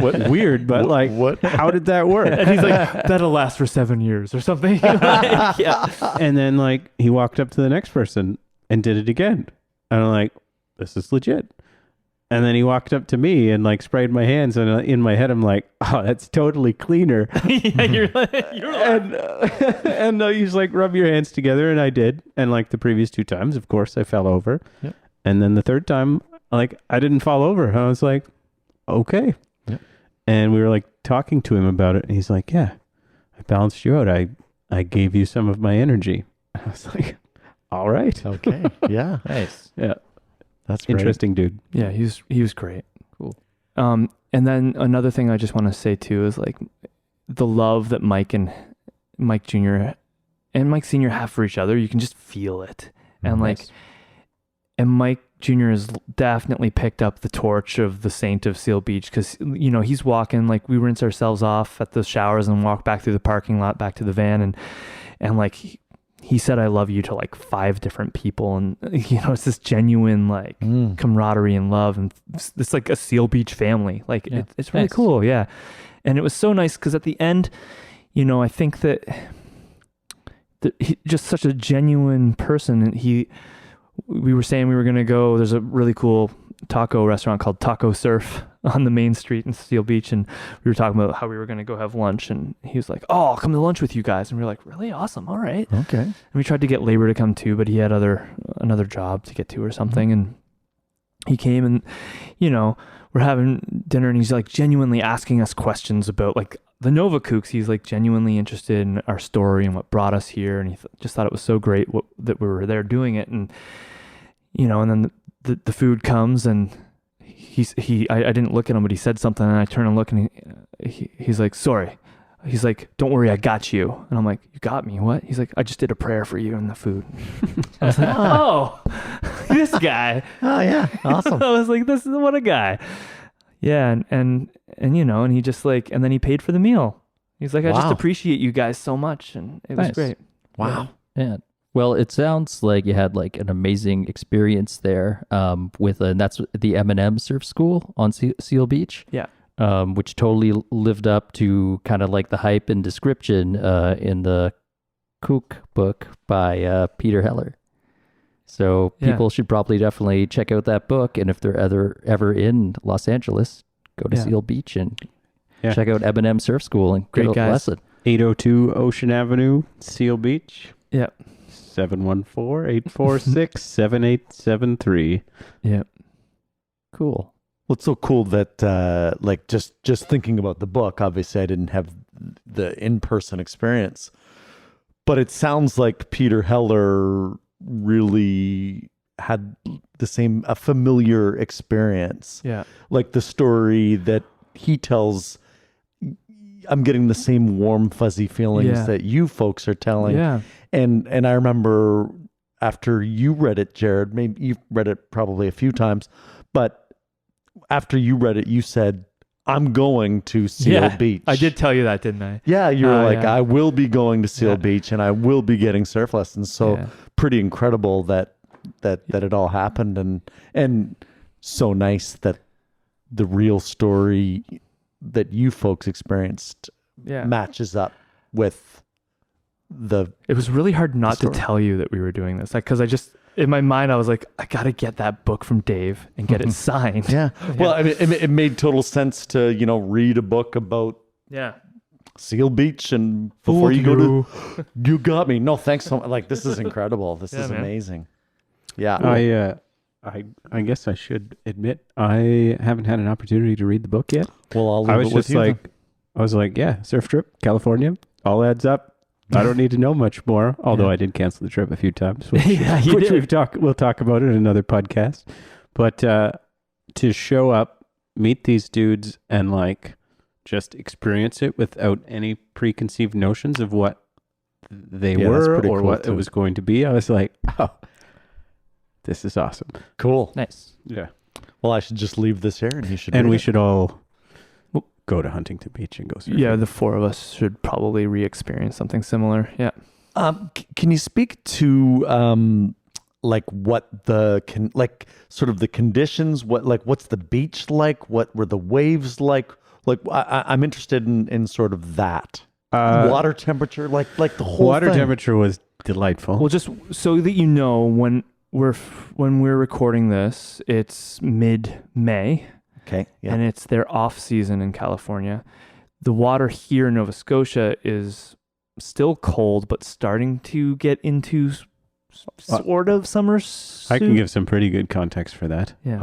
what weird, but like, what? how did that work? And he's like, that'll last for 7 years or something. Like, yeah. And then like he walked up to the next person and did it again. And I'm like, this is legit. And then he walked up to me and like sprayed my hands, and in my head I'm like, oh, that's totally cleaner. Yeah, you're like, And he's like, rub your hands together, and I did. And like the previous 2 times, of course, I fell over. Yep. And then the third time, like I didn't fall over. I was like, okay. Yep. And we were like talking to him about it, and he's like, yeah, I balanced you out. I gave you some of my energy. I was like, all right. Okay. Yeah. Nice. Yeah. That's great. Interesting dude. yeah, he was great. Cool. And then another thing I just want to say too is like the love that Mike Jr. and Mike Sr. have for each other. You can just feel it. And like, Nice. and Mike Jr. has definitely picked up the torch of the saint of Seal Beach, because, you know, he's walking, like we rinse ourselves off at the showers and walk back through the parking lot back to the van. And like, he said, I love you to like 5 different people. And, you know, it's this genuine like camaraderie and love. And it's like a Seal Beach family. Like Yeah. it's really Nice. cool. Yeah. And it was so nice because at the end, you know, I think that he's just such a genuine person. And we were saying we were going to go, there's a really cool taco restaurant called Taco Surf on the main street in Seal Beach, and we were talking about how we were going to go have lunch, and he was like, oh, I'll come to lunch with you guys. And we were like, really? Awesome. All right. Okay. And we tried to get Labor to come too, but he had another job to get to or something. And he came, and, you know, we're having dinner, and he's like genuinely asking us questions about like the Nova Kooks. He's like genuinely interested in our story and what brought us here. And he just thought it was so great that we were there doing it. And, you know, and then the food comes, and I didn't look at him, but he said something, and I turn and look, and he's like, sorry. He's like, don't worry, I got you. And I'm like, you got me? What? He's like, I just did a prayer for you in the food. I was like, oh, this guy. Oh yeah. Awesome. I was like, what a guy. Yeah. And you know, and he just like, and then he paid for the meal. He's like, I just Wow. appreciate you guys so much. And it was Nice. great. Wow. Yeah. Well, it sounds like you had like an amazing experience there and that's the M&M Surf School on Seal Beach. Yeah. Which totally lived up to kind of like the hype and description in the Kook book by Peter Heller. So Yeah. people should probably definitely check out that book. And if they're ever in Los Angeles, go to Yeah. Seal Beach and Yeah. check out M&M Surf School and Great get a guys. lesson. 802 Ocean Avenue, Seal Beach. Yeah. 714-846-7873. Yeah. Cool. Well, it's so cool that like just thinking about the book, obviously I didn't have the in-person experience, but it sounds like Peter Heller really had a familiar experience. Yeah. Like the story that he tells, I'm getting the same warm, fuzzy feelings Yeah. that you folks are telling. Yeah. And I remember after you read it, Jared, maybe you've read it probably a few times, but after you read it, you said, I'm going to Seal Beach. I did tell you that, didn't I? Yeah, you were like, yeah. I will be going to Seal Yeah. Beach and I will be getting surf lessons. So Yeah. pretty incredible that it all happened, and so nice that the real story that you folks experienced Yeah. matches up with It was really hard not to story. tell you that we were doing this. Like, cause I just, in my mind, I was like, I got to get that book from Dave and get it signed. Yeah. Well, I mean, it made total sense to, read a book about Yeah. Seal Beach, and before you go to, you got me. No, thanks so much. Like, this is incredible. This Yeah, is man. amazing. Yeah. I guess I should admit I haven't had an opportunity to read the book yet. Well, I'll leave I was it with just you. like, I was like, yeah, surf trip, California, all adds up. I don't need to know much more. Although Yeah. I did cancel the trip a few times, which, Yeah, you which did. we'll talk about in another podcast. But to show up, meet these dudes, and like just experience it without any preconceived notions of what they Yeah, that's were pretty or cool, what too. it was going to be. I was like, oh, this is awesome. Cool. Nice. Yeah. Well, I should just leave this here, and he should. And read we it. should all go to Huntington Beach and go surfing. Yeah, the four of us should probably re-experience something similar. Yeah. Can you speak to like what the sort of the conditions? What's the beach like? What were the waves like? Like I'm interested in sort of that water temperature, like the whole water thing. temperature was delightful. Well, just so that you know, when we're recording this, it's mid-May. Okay. Yeah. And it's their off season in California. The water here in Nova Scotia is still cold, but starting to get into sort of summer. I can give some pretty good context for that. Yeah.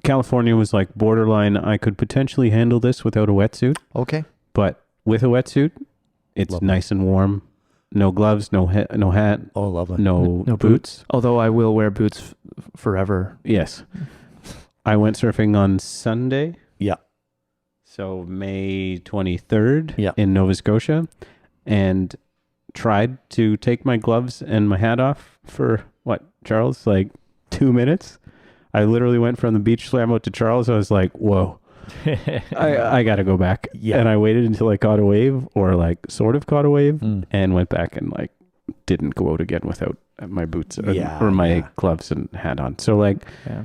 California was like borderline. I could potentially handle this without a wetsuit, Okay. but with a wetsuit, it's Lovely. nice and warm. No gloves, no hat, Oh, lovely. no No boots. Although I will wear boots forever. Yes. I went surfing on Sunday. Yeah. So May 23rd Yeah. in Nova Scotia, and tried to take my gloves and my hat off for what, Charles, like 2 minutes. I literally went from the beach, swam out to Charles. I was like, whoa, I got to go back. Yeah. And I waited until I caught a wave, or like sort of caught a wave, and went back and like didn't go out again without my boots or my gloves and hat on. So like, Yeah.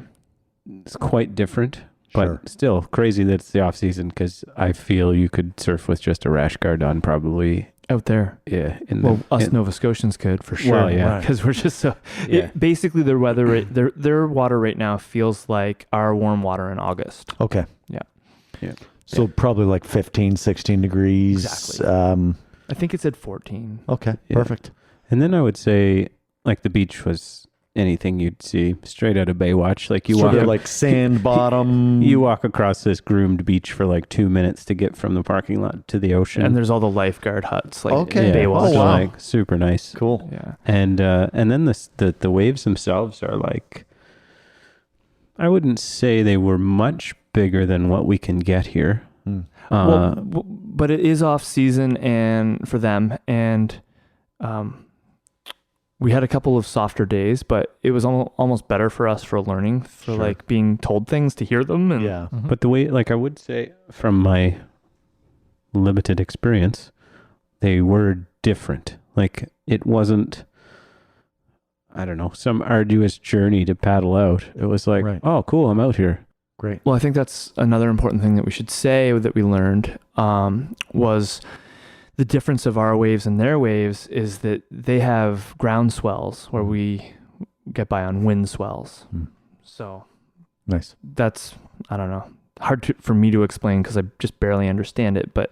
it's quite different, but Sure. still crazy that it's the off season, because I feel you could surf with just a rash guard on probably. Out there. Yeah. Well, us Nova Scotians could for sure. Well, yeah. Because we're just so. Yeah. Basically, their weather, their water right now feels like our warm water in August. Okay. Yeah. Yeah. So probably like 15, 16 degrees. Exactly. I think it said 14. Okay. Yeah. Perfect. And then I would say like the beach was anything you'd see straight out of Baywatch. Like you Sort walk of like sand bottom. you walk across this groomed beach for like 2 minutes to get from the parking lot to the ocean. And there's all the lifeguard huts, like Okay. in yeah, Baywatch. Oh, wow. like super nice. Cool. Yeah. And then the waves themselves are like, I wouldn't say they were much bigger than what we can get here. But it is off season and for them, and we had a couple of softer days, but it was almost better for us for learning, for like being told things to hear them. And Yeah. But the way, like I would say from my limited experience, they were different. Like it wasn't, I don't know, some arduous journey to paddle out. It was like, Right. oh, cool, I'm out here. Great. Well, I think that's another important thing that we should say that we learned was the difference of our waves and their waves is that they have ground swells where we get by on wind swells. So Nice. that's, I don't know, hard for me to explain because I just barely understand it, but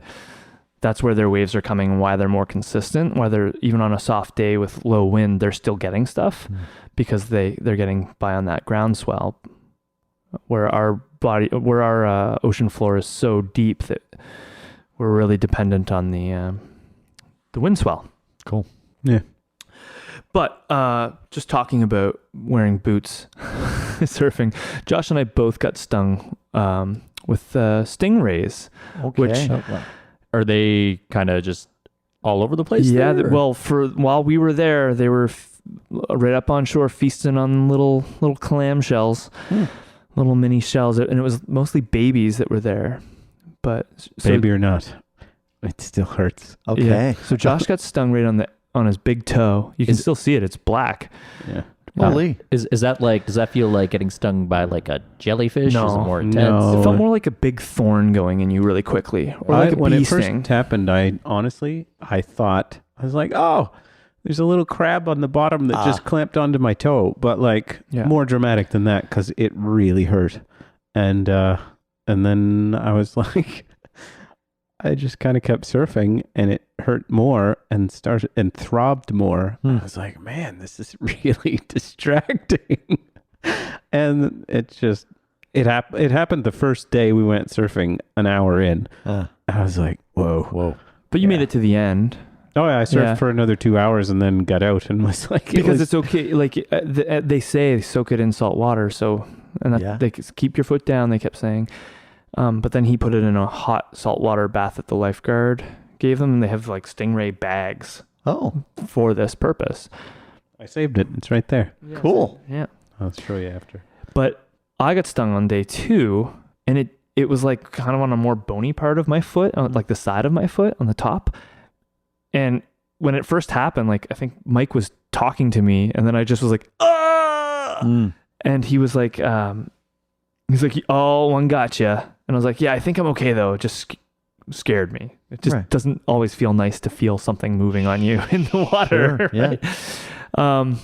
that's where their waves are coming and why they're more consistent, why they're even on a soft day with low wind, they're still getting stuff because they're getting by on that ground swell. Where our ocean floor is so deep that we're really dependent on the wind swell. Cool. Yeah. But just talking about wearing boots, surfing, Josh and I both got stung with stingrays. Okay. Which Are they kind of just all over the place? yeah, there, or- well, while we were there, they were right up on shore feasting on little clam shells. Little mini shells, and it was mostly babies that were there. But Baby or not, it still hurts. Okay. yeah. So Josh got stung right on his big toe. You can still see it; it's black. Yeah. Holy. Is that like? Does that feel like getting stung by like a jellyfish? No. Is it more intense? No. It felt more like a big thorn going in you really quickly, or like a when bee it first sting. happened, I thought, I was like, oh, there's a little crab on the bottom that just clamped onto my toe, but like Yeah. more dramatic than that because it really hurt. And then I was like, I just kind of kept surfing and it hurt more and throbbed more. I was like, man, this is really distracting. And it happened the first day we went surfing an hour in. I was like, whoa. But you made it to the end. Oh yeah, I surfed Yeah. for another 2 hours and then got out and was like, Because it's okay. Like they say, soak it in salt water. So, and that, Yeah. they keep your foot down. They kept saying, but then he put it in a hot salt water bath at the lifeguard gave them, and they have like Stingray bags Oh, for this purpose. I saved it. It's right there. cool. Yeah. I'll show you after. But I got stung on day 2, and it was like kind of on a more bony part of my foot, on like the side of my foot on the top. And when it first happened, like I think Mike was talking to me, and then I just was like, ah! And he was like, he's like, oh, one gotcha. And I was like, yeah, I think I'm okay though. It just scared me. It just doesn't always feel nice to feel something moving on you in the water. Sure, right?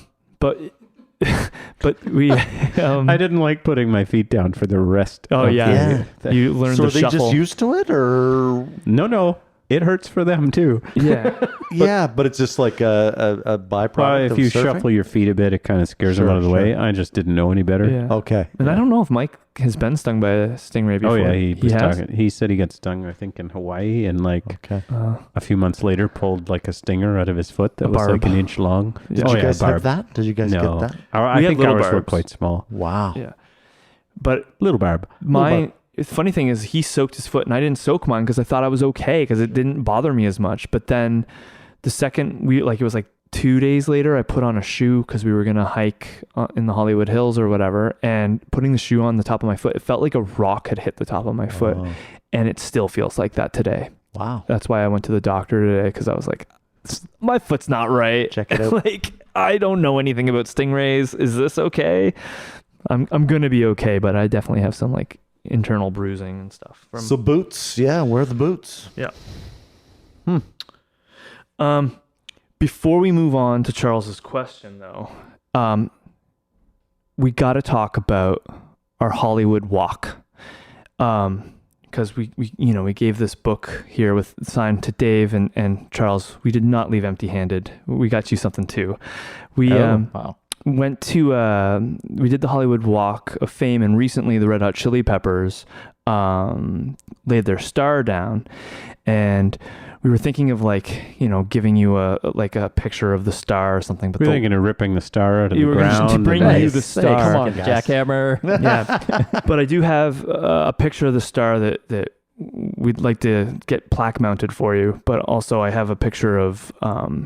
But we, I didn't like putting my feet down for the rest. Oh of yeah. the- You learned So to are they shuffle. just used to it, or No. It hurts for them too. Yeah. yeah? But it's just like a byproduct. Well, if of you surfing? shuffle your feet a bit, it kind of scares them Sure, out of the way. I just didn't know any better. Yeah. Okay. And I don't know if Mike has been stung by a stingray before. Oh yeah, he was has? talking. He said he got stung, I think, in Hawaii, and like Okay. a few months later, pulled like a stinger out of his foot that A was like barb. an inch long. Did you guys have that? Did you guys No, get that? I We had think little ours were barbs. quite small. Wow. Yeah. But Little barb. my funny thing is he soaked his foot and I didn't soak mine because I thought I was okay because it didn't bother me as much. But then the second it was like 2 days later, I put on a shoe because we were going to hike in the Hollywood Hills or whatever. And putting the shoe on the top of my foot, it felt like a rock had hit the top of my foot. Oh. And it still feels like that today. Wow. That's why I went to the doctor today because I was like, my foot's not right. Check it out. Like, I don't know anything about stingrays. Is this okay? I'm going to be okay, but I definitely have some like internal bruising and stuff. So boots, yeah, wear the boots. Yeah. Before we move on to Charles's question, though, we got to talk about our Hollywood walk, because we gave this book here with signed to Dave and Charles. We did not leave empty-handed. We got you something too. We Wow. went to we did the Hollywood Walk of Fame, and recently the Red Hot Chili Peppers laid their star down, and we were thinking of giving you a picture of the star or something. But We're thinking of ripping the star out of the You were gonna ground. bring and- you the star. Come on, guys. jackhammer. yeah, but I do have a picture of the star that we'd like to get plaque mounted for you. But also I have a picture of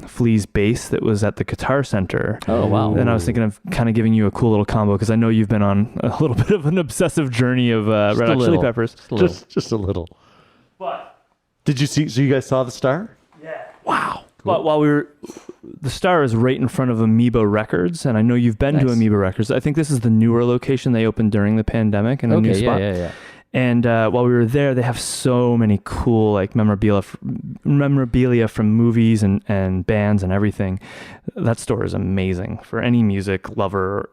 Flea's bass that was at the Guitar Center. Oh, wow. And I was thinking of kind of giving you a cool little combo because I know you've been on a little bit of an obsessive journey of Red Hot Chili little. Peppers. Just a little. But Did you see? So you guys saw the star? yeah, wow. But while the star is right in front of Amoeba Records, and I know you've been to Nice. Amoeba Records. I think this is the newer location they opened during the pandemic in a new Okay, spot. yeah. And while we were there, they have so many cool memorabilia from movies and bands and everything. That store is amazing for any music lover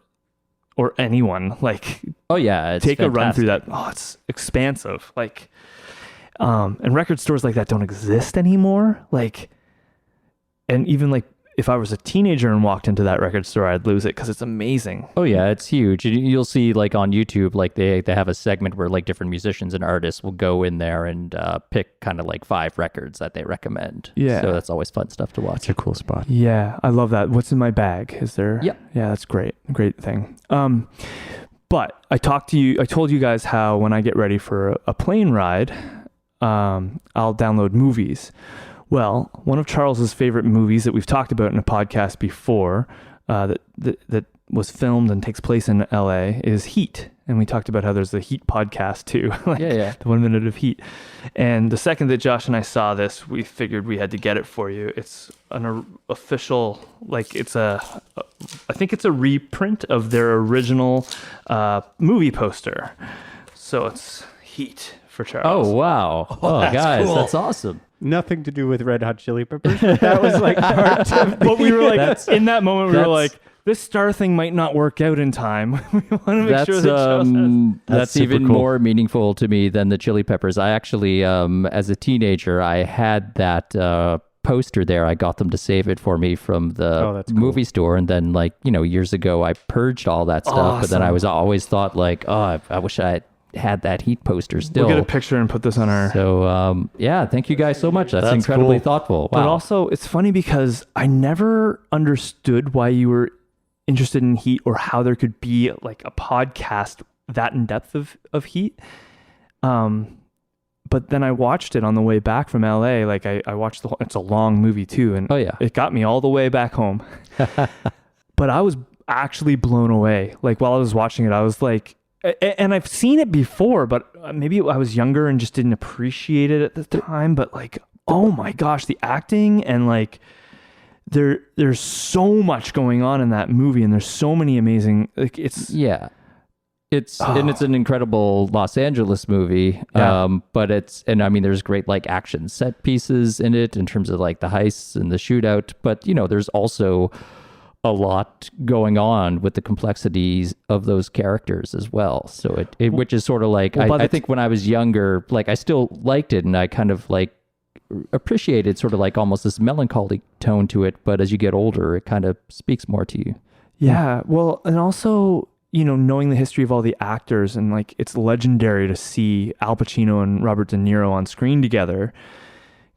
or anyone. Oh yeah, it's Take a run through fantastic. that. Oh, it's expansive. And record stores like that don't exist anymore. And even if I was a teenager and walked into that record store, I'd lose it because it's amazing. Oh yeah, it's huge. You'll see on YouTube, they have a segment where different musicians and artists will go in there and pick kind of 5 records that they recommend. Yeah. So that's always fun stuff to watch. It's a cool spot. Yeah, I love that. What's in my bag? Is there? Yep. Yeah, that's great. Great thing. But I told you guys how when I get ready for a plane ride, I'll download movies. Well, one of Charles's favorite movies that we've talked about in a podcast before, that was filmed and takes place in LA, is Heat. And we talked about how there's the Heat podcast too. Yeah. The 1 minute of Heat. And the second that Josh and I saw this, we figured we had to get it for you. It's an official, I think it's a reprint of their original movie poster. So it's Heat for Charles. Oh wow! Oh guys, that's awesome. Nothing to do with Red Hot Chili Peppers. But that was part of But we were in that moment, we were that's- like, this star thing might not work out in time. We want to make That's sure that Charles has... that's super even cool. more meaningful to me than the Chili Peppers. I actually, as a teenager, I had that poster there. I got them to save it for me from the that's cool. movie store, and then years ago, I purged all that stuff. But then I was always thought I wish I had that Heat poster still. We'll get a picture and put this on our... So thank you guys so much. That's That's incredibly cool. thoughtful. Wow. But also, it's funny because I never understood why you were interested in Heat or how there could be a podcast that in depth of Heat. but then I watched it on the way back from LA. Like I watched it's a long movie too. And it got me all the way back home. But I was actually blown away. Like while I was watching it, I was like, and I've seen it before, but maybe I was younger and just didn't appreciate it at the time. But like, oh my gosh, the acting and like there's so much going on in that movie, and there's so many amazing, like It's an incredible Los Angeles movie. But there's great like action set pieces in it in terms of like the heists and the shootout. But there's also a lot going on with the complexities of those characters as well. So it which is sort of like, I think when I was younger, like I still liked it and I kind of like appreciated sort of like almost this melancholy tone to it. But as you get older, it kind of speaks more to you. Yeah. Well, and also, knowing the history of all the actors, and like it's legendary to see Al Pacino and Robert De Niro on screen together,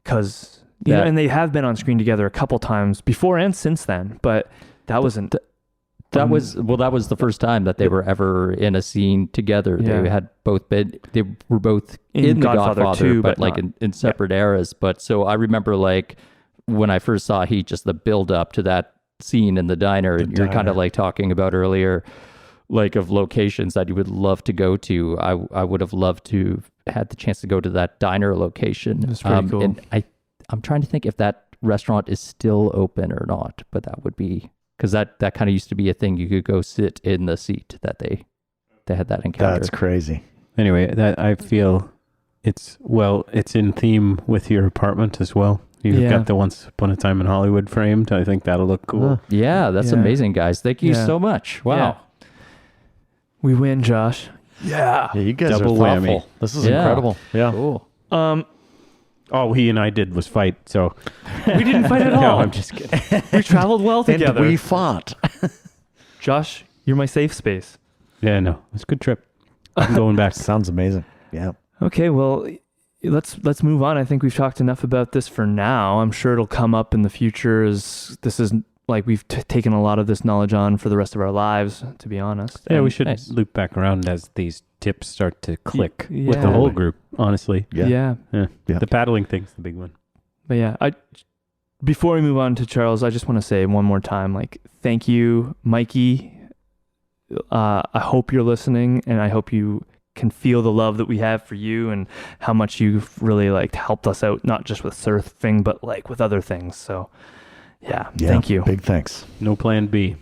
because and they have been on screen together a couple times before and since then. But that wasn't. That was the first time that they were ever in a scene together. Yeah. They were both in The Godfather too, but like in separate eras. But so I remember like when I first saw Heat, just the build up to that scene in the diner, and you're kind of like talking about earlier, like of locations that you would love to go to. I would have loved to have had the chance to go to that diner location. That's pretty cool. And I'm trying to think if that restaurant is still open or not, but that would be, because that kind of used to be a thing. You could go sit in the seat that they had that encounter. That's crazy. Anyway, that I feel it's in theme with your apartment as well. You've got the Once Upon a Time in Hollywood framed. I think that'll look cool. Yeah, that's amazing, guys. Thank you so much. Wow. Yeah. We win, Josh. Yeah. You guys Double are thoughtful. whammy. This is incredible. Yeah. Cool. All he and I did was fight, so We didn't fight at all. no, I'm just kidding. We traveled well together. And we fought. Josh, you're my safe space. Yeah, no, it's a good trip. I'm going back. Sounds amazing. Yeah. Okay, well, let's move on. I think we've talked enough about this for now. I'm sure it'll come up in the future, as this is like we've taken a lot of this knowledge on for the rest of our lives, to be honest. Yeah, And we should loop back around as these tips start to click with the whole group, honestly. Yeah. The paddling thing's the big one. But yeah, before we move on to Charles, I just want to say one more time, like, thank you, Mikey. I hope you're listening, and I hope you can feel the love that we have for you and how much you've really like helped us out, not just with surfing, but like with other things. So yeah, thank you. Big thanks. No plan B.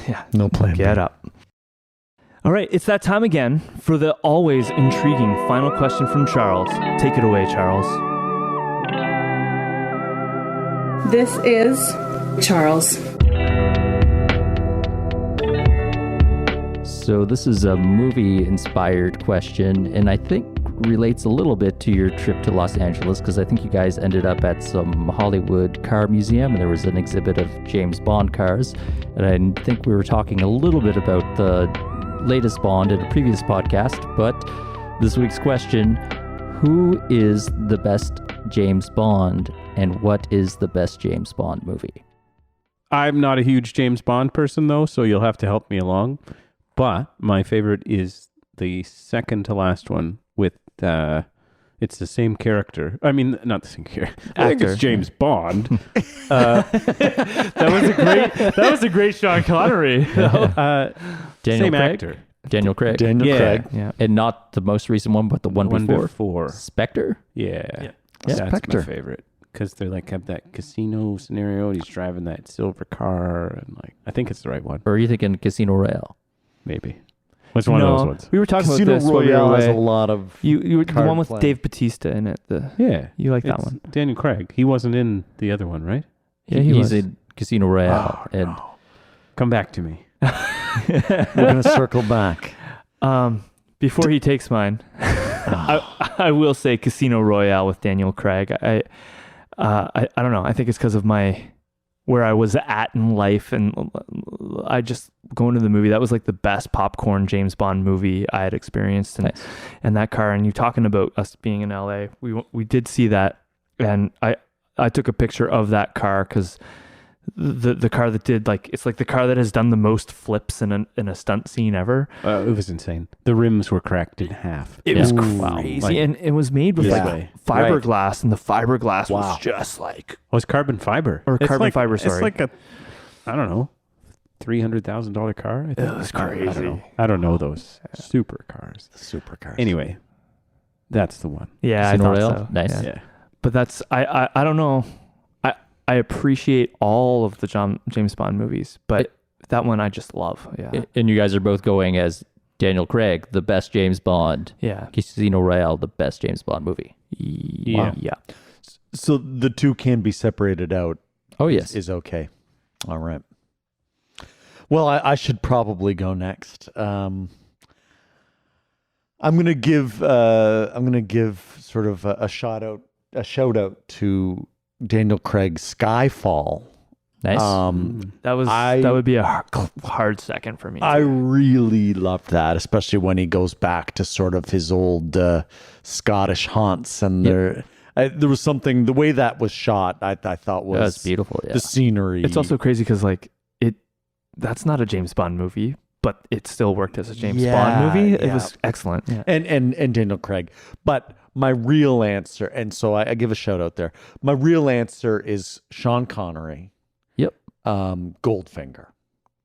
Yeah, No plan Get B. up. All right, it's that time again for the always intriguing final question from Charles. Take it away, Charles. This is Charles. So this is a movie-inspired question, and I think relates a little bit to your trip to Los Angeles, because I think you guys ended up at some Hollywood car museum, and there was an exhibit of James Bond cars. And I think we were talking a little bit about the latest Bond in a previous podcast, but this week's question: who is the best James Bond, and what is the best James Bond movie? I'm not a huge James Bond person, though, so you'll have to help me along. But my favorite is the second to last one with, it's the same character. I mean, not the same character. I think it's James Bond. That was a great Sean Connery. Same actor. Daniel Craig. Craig. Yeah. And not the most recent one, but the one before. Spectre? Yeah. Yeah, That's Spectre. my favorite. Because they like have that casino scenario, and he's driving that silver car, and like, I think it's the right one. Or are you thinking Casino Royale? Maybe. What's one of those ones? We were talking Casino about this while we were Royale has a away. lot of You the card one with play. Dave Bautista in it. You like that It's one? Daniel Craig. He wasn't in the other one, right? Yeah, He's was. in Casino Royale. And Come back to me. We're going to circle back. Before he takes mine, I will say Casino Royale with Daniel Craig. I don't know. I think it's because of where I was at in life, and I just going to the movie. That was like the best popcorn James Bond movie I had experienced, and that car. And you talking about us being in LA, we did see that, and I took a picture of that car because the car that did it's like the car that has done the most flips in a stunt scene ever. It was insane. The rims were cracked in half. It was Wow. crazy, Like, and it was made with fiberglass, and the fiberglass Wow. was just like was carbon fiber Or It's carbon like- fiber, It's sorry. like I don't know, $300,000 car. I think. It was I don't crazy. know. I don't know those super cars. Supercars. Anyway, that's the one. yeah, I Casino thought Royale? so. Nice. Yeah. Yeah. But that's I don't know. I appreciate all of the James Bond movies, but that one I just love. Yeah. And you guys are both going as Daniel Craig, the best James Bond. Yeah. Casino Royale, the best James Bond movie. Yeah. Yeah. So the two can be separated out. Oh, yes. Is okay. All right. Well, I should probably go next. I'm gonna give sort of a shout out to Daniel Craig's Skyfall. Nice. That would be a hard second for me. I too. really loved that, especially when he goes back to sort of his old Scottish haunts, and there was something, the way that was shot, I thought was That's beautiful. Yeah. the scenery. It's also crazy because that's not a James Bond movie, but it still worked as a James Bond movie. It was excellent. Yeah. and Daniel Craig. But my real answer, and so I give a shout out there. My real answer is Sean Connery. Yep. Goldfinger.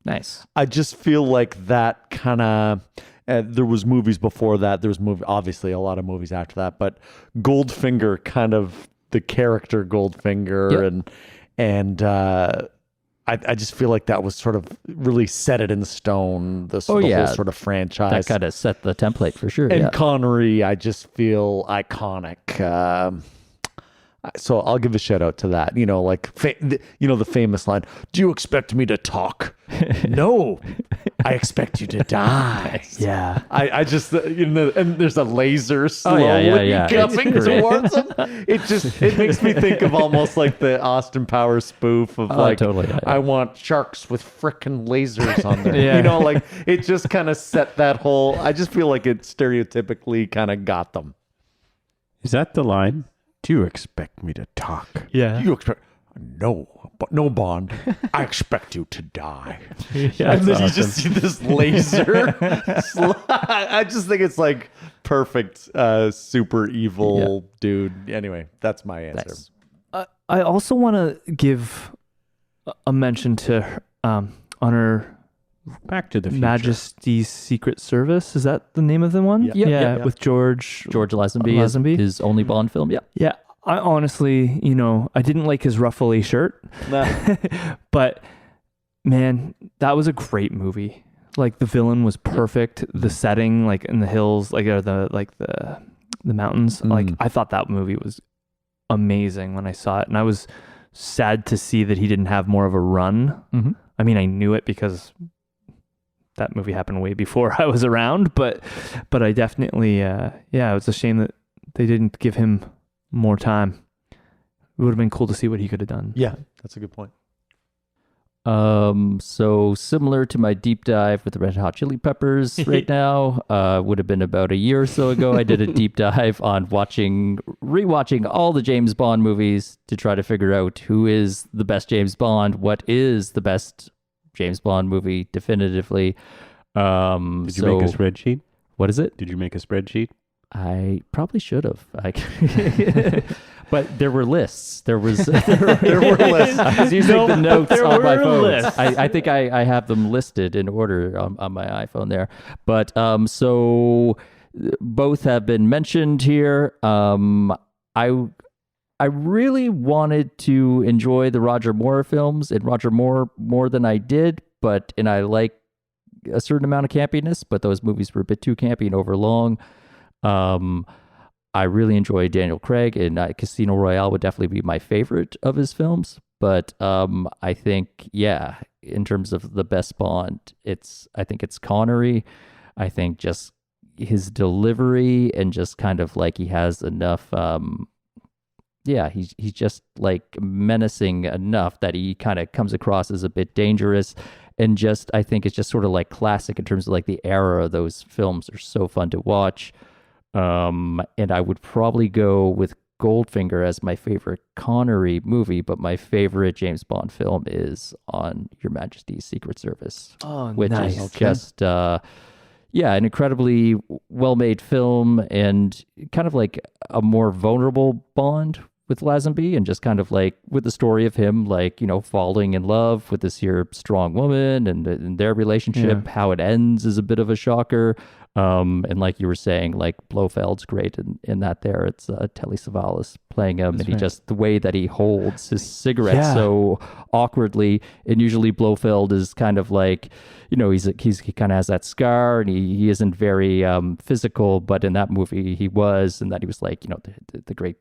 Nice. I just feel like that kind of. There was movies before that. There was obviously a lot of movies after that, but Goldfinger, kind of the character Goldfinger, and I just feel like that was sort of really set it in stone. The whole sort of franchise That kind of set the template for sure. And yeah. Connery, I just feel iconic. So I'll give a shout out to that. You know, like the famous line: "Do you expect me to talk? No, I expect you to die." Yeah. I just and there's a laser slowly coming towards him. It makes me think of almost like the Austin Powers spoof of totally, yeah. I want sharks with frickin' lasers on there. Yeah. You know, like it just kind of set that whole. I just feel like it stereotypically kind of got them. Is that the line? Do you expect me to talk? Yeah. You expect no Bond. I expect you to die. Yeah, And then you just see this laser. I just think it's like perfect, super evil dude. Anyway, that's my answer. Nice. I also want to give a mention to Honor Back to the Future. Majesty's Secret Service. Is that the name of the one? Yeah. Yeah, with George Lazenby, his only Bond film. Yeah. Yeah. I honestly, I didn't like his ruffly shirt, but man, that was a great movie. Like the villain was perfect. The setting, like in the hills, the mountains. Like I thought that movie was amazing when I saw it, and I was sad to see that he didn't have more of a run. Mm-hmm. I mean, I knew it because that movie happened way before I was around, but I definitely, it was a shame that they didn't give him more time. It would have been cool to see what he could have done. Yeah, that's a good point. So similar to my deep dive with the Red Hot Chili Peppers right now, would have been about a year or so ago. I did a deep dive on rewatching all the James Bond movies to try to figure out who is the best James Bond, what is the best James Bond movie definitively. Did you make a spreadsheet? What is it? Did you make a spreadsheet? I probably should have. But there were lists. There were lists. I was using the notes on my phone. I think I have them listed in order on my iPhone there. But so both have been mentioned here. I really wanted to enjoy the Roger Moore films and Roger Moore more than I did, and I like a certain amount of campiness, but those movies were a bit too campy and overlong. I really enjoy Daniel Craig, and Casino Royale would definitely be my favorite of his films. But I think, in terms of the best Bond, I think it's Connery. I think just his delivery and just kind of like he has enough. He's just like menacing enough that he kind of comes across as a bit dangerous. And just, I think it's just sort of like classic in terms of like the era of those films are so fun to watch. And I would probably go with Goldfinger as my favorite Connery movie, but my favorite James Bond film is On Your Majesty's Secret Service. Oh, which nice. is just an incredibly well-made film and kind of like a more vulnerable Bond with Lazenby, and just kind of like with the story of him, like, you know, falling in love with this here strong woman and their relationship. How it ends is a bit of a shocker. And like you were saying, like Blofeld's great in that there. It's Telly Savalas playing him, and he just, the way that he holds his cigarette so awkwardly. And usually Blofeld is kind of like, you know, he kind of has that scar, and he isn't very physical, but in that movie he was, and that he was like, you know, the great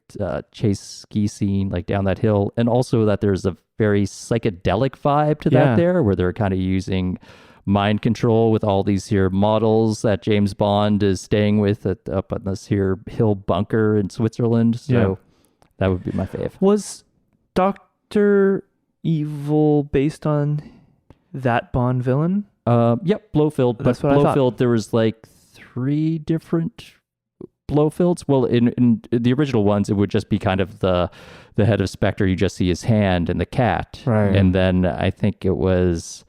chase ski scene like down that hill, and also that there's a very psychedelic vibe to that there, where they're kind of using mind control with all these here models that James Bond is staying with up on this here hill bunker in Switzerland. So that would be my fave. Was Dr. Evil based on that Bond villain? Yep, Blofeld. That's But what I thought. Blofeld, there was like 3 different Blofelds. Well, in the original ones, it would just be kind of the head of Spectre. You just see his hand and the cat. Right. And then I think it was,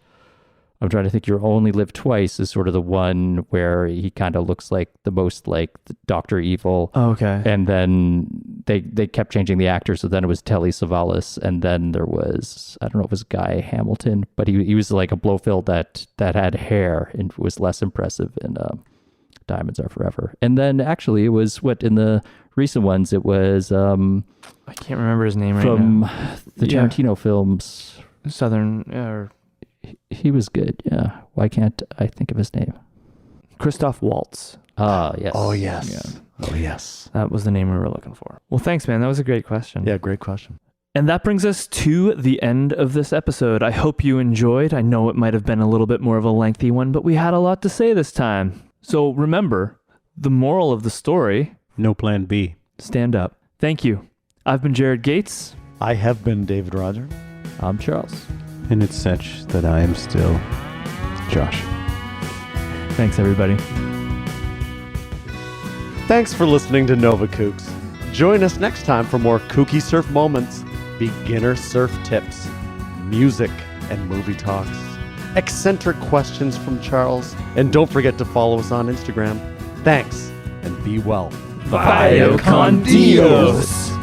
I'm trying to think, You Only Live Twice is sort of the one where he kind of looks like the most like Dr. Evil. Oh, okay. And then they kept changing the actor, so then it was Telly Savalas, and then there was, I don't know if it was Guy Hamilton, but he was like a Blofeld that had hair and was less impressive in Diamonds Are Forever. And then actually it was in the recent ones, it was I can't remember his name from right the Tarantino films. Southern or He was good, yeah. Why can't I think of his name? Christoph Waltz. Yes. Oh, yes. Oh, yes. That was the name we were looking for. Well, thanks, man. That was a great question. Yeah, great question. And that brings us to the end of this episode. I hope you enjoyed. I know it might have been a little bit more of a lengthy one, but we had a lot to say this time. So remember, the moral of the story: No plan B. stand up. Thank you. I've been Jared Gates. I have been David Roger. I'm Charles. And it's such that I am still Josh. Thanks, everybody. Thanks for listening to Nova Kooks. Join us next time for more kooky surf moments, beginner surf tips, music and movie talks, eccentric questions from Charles, and don't forget to follow us on Instagram. Thanks, and be well. Vaya con Dios.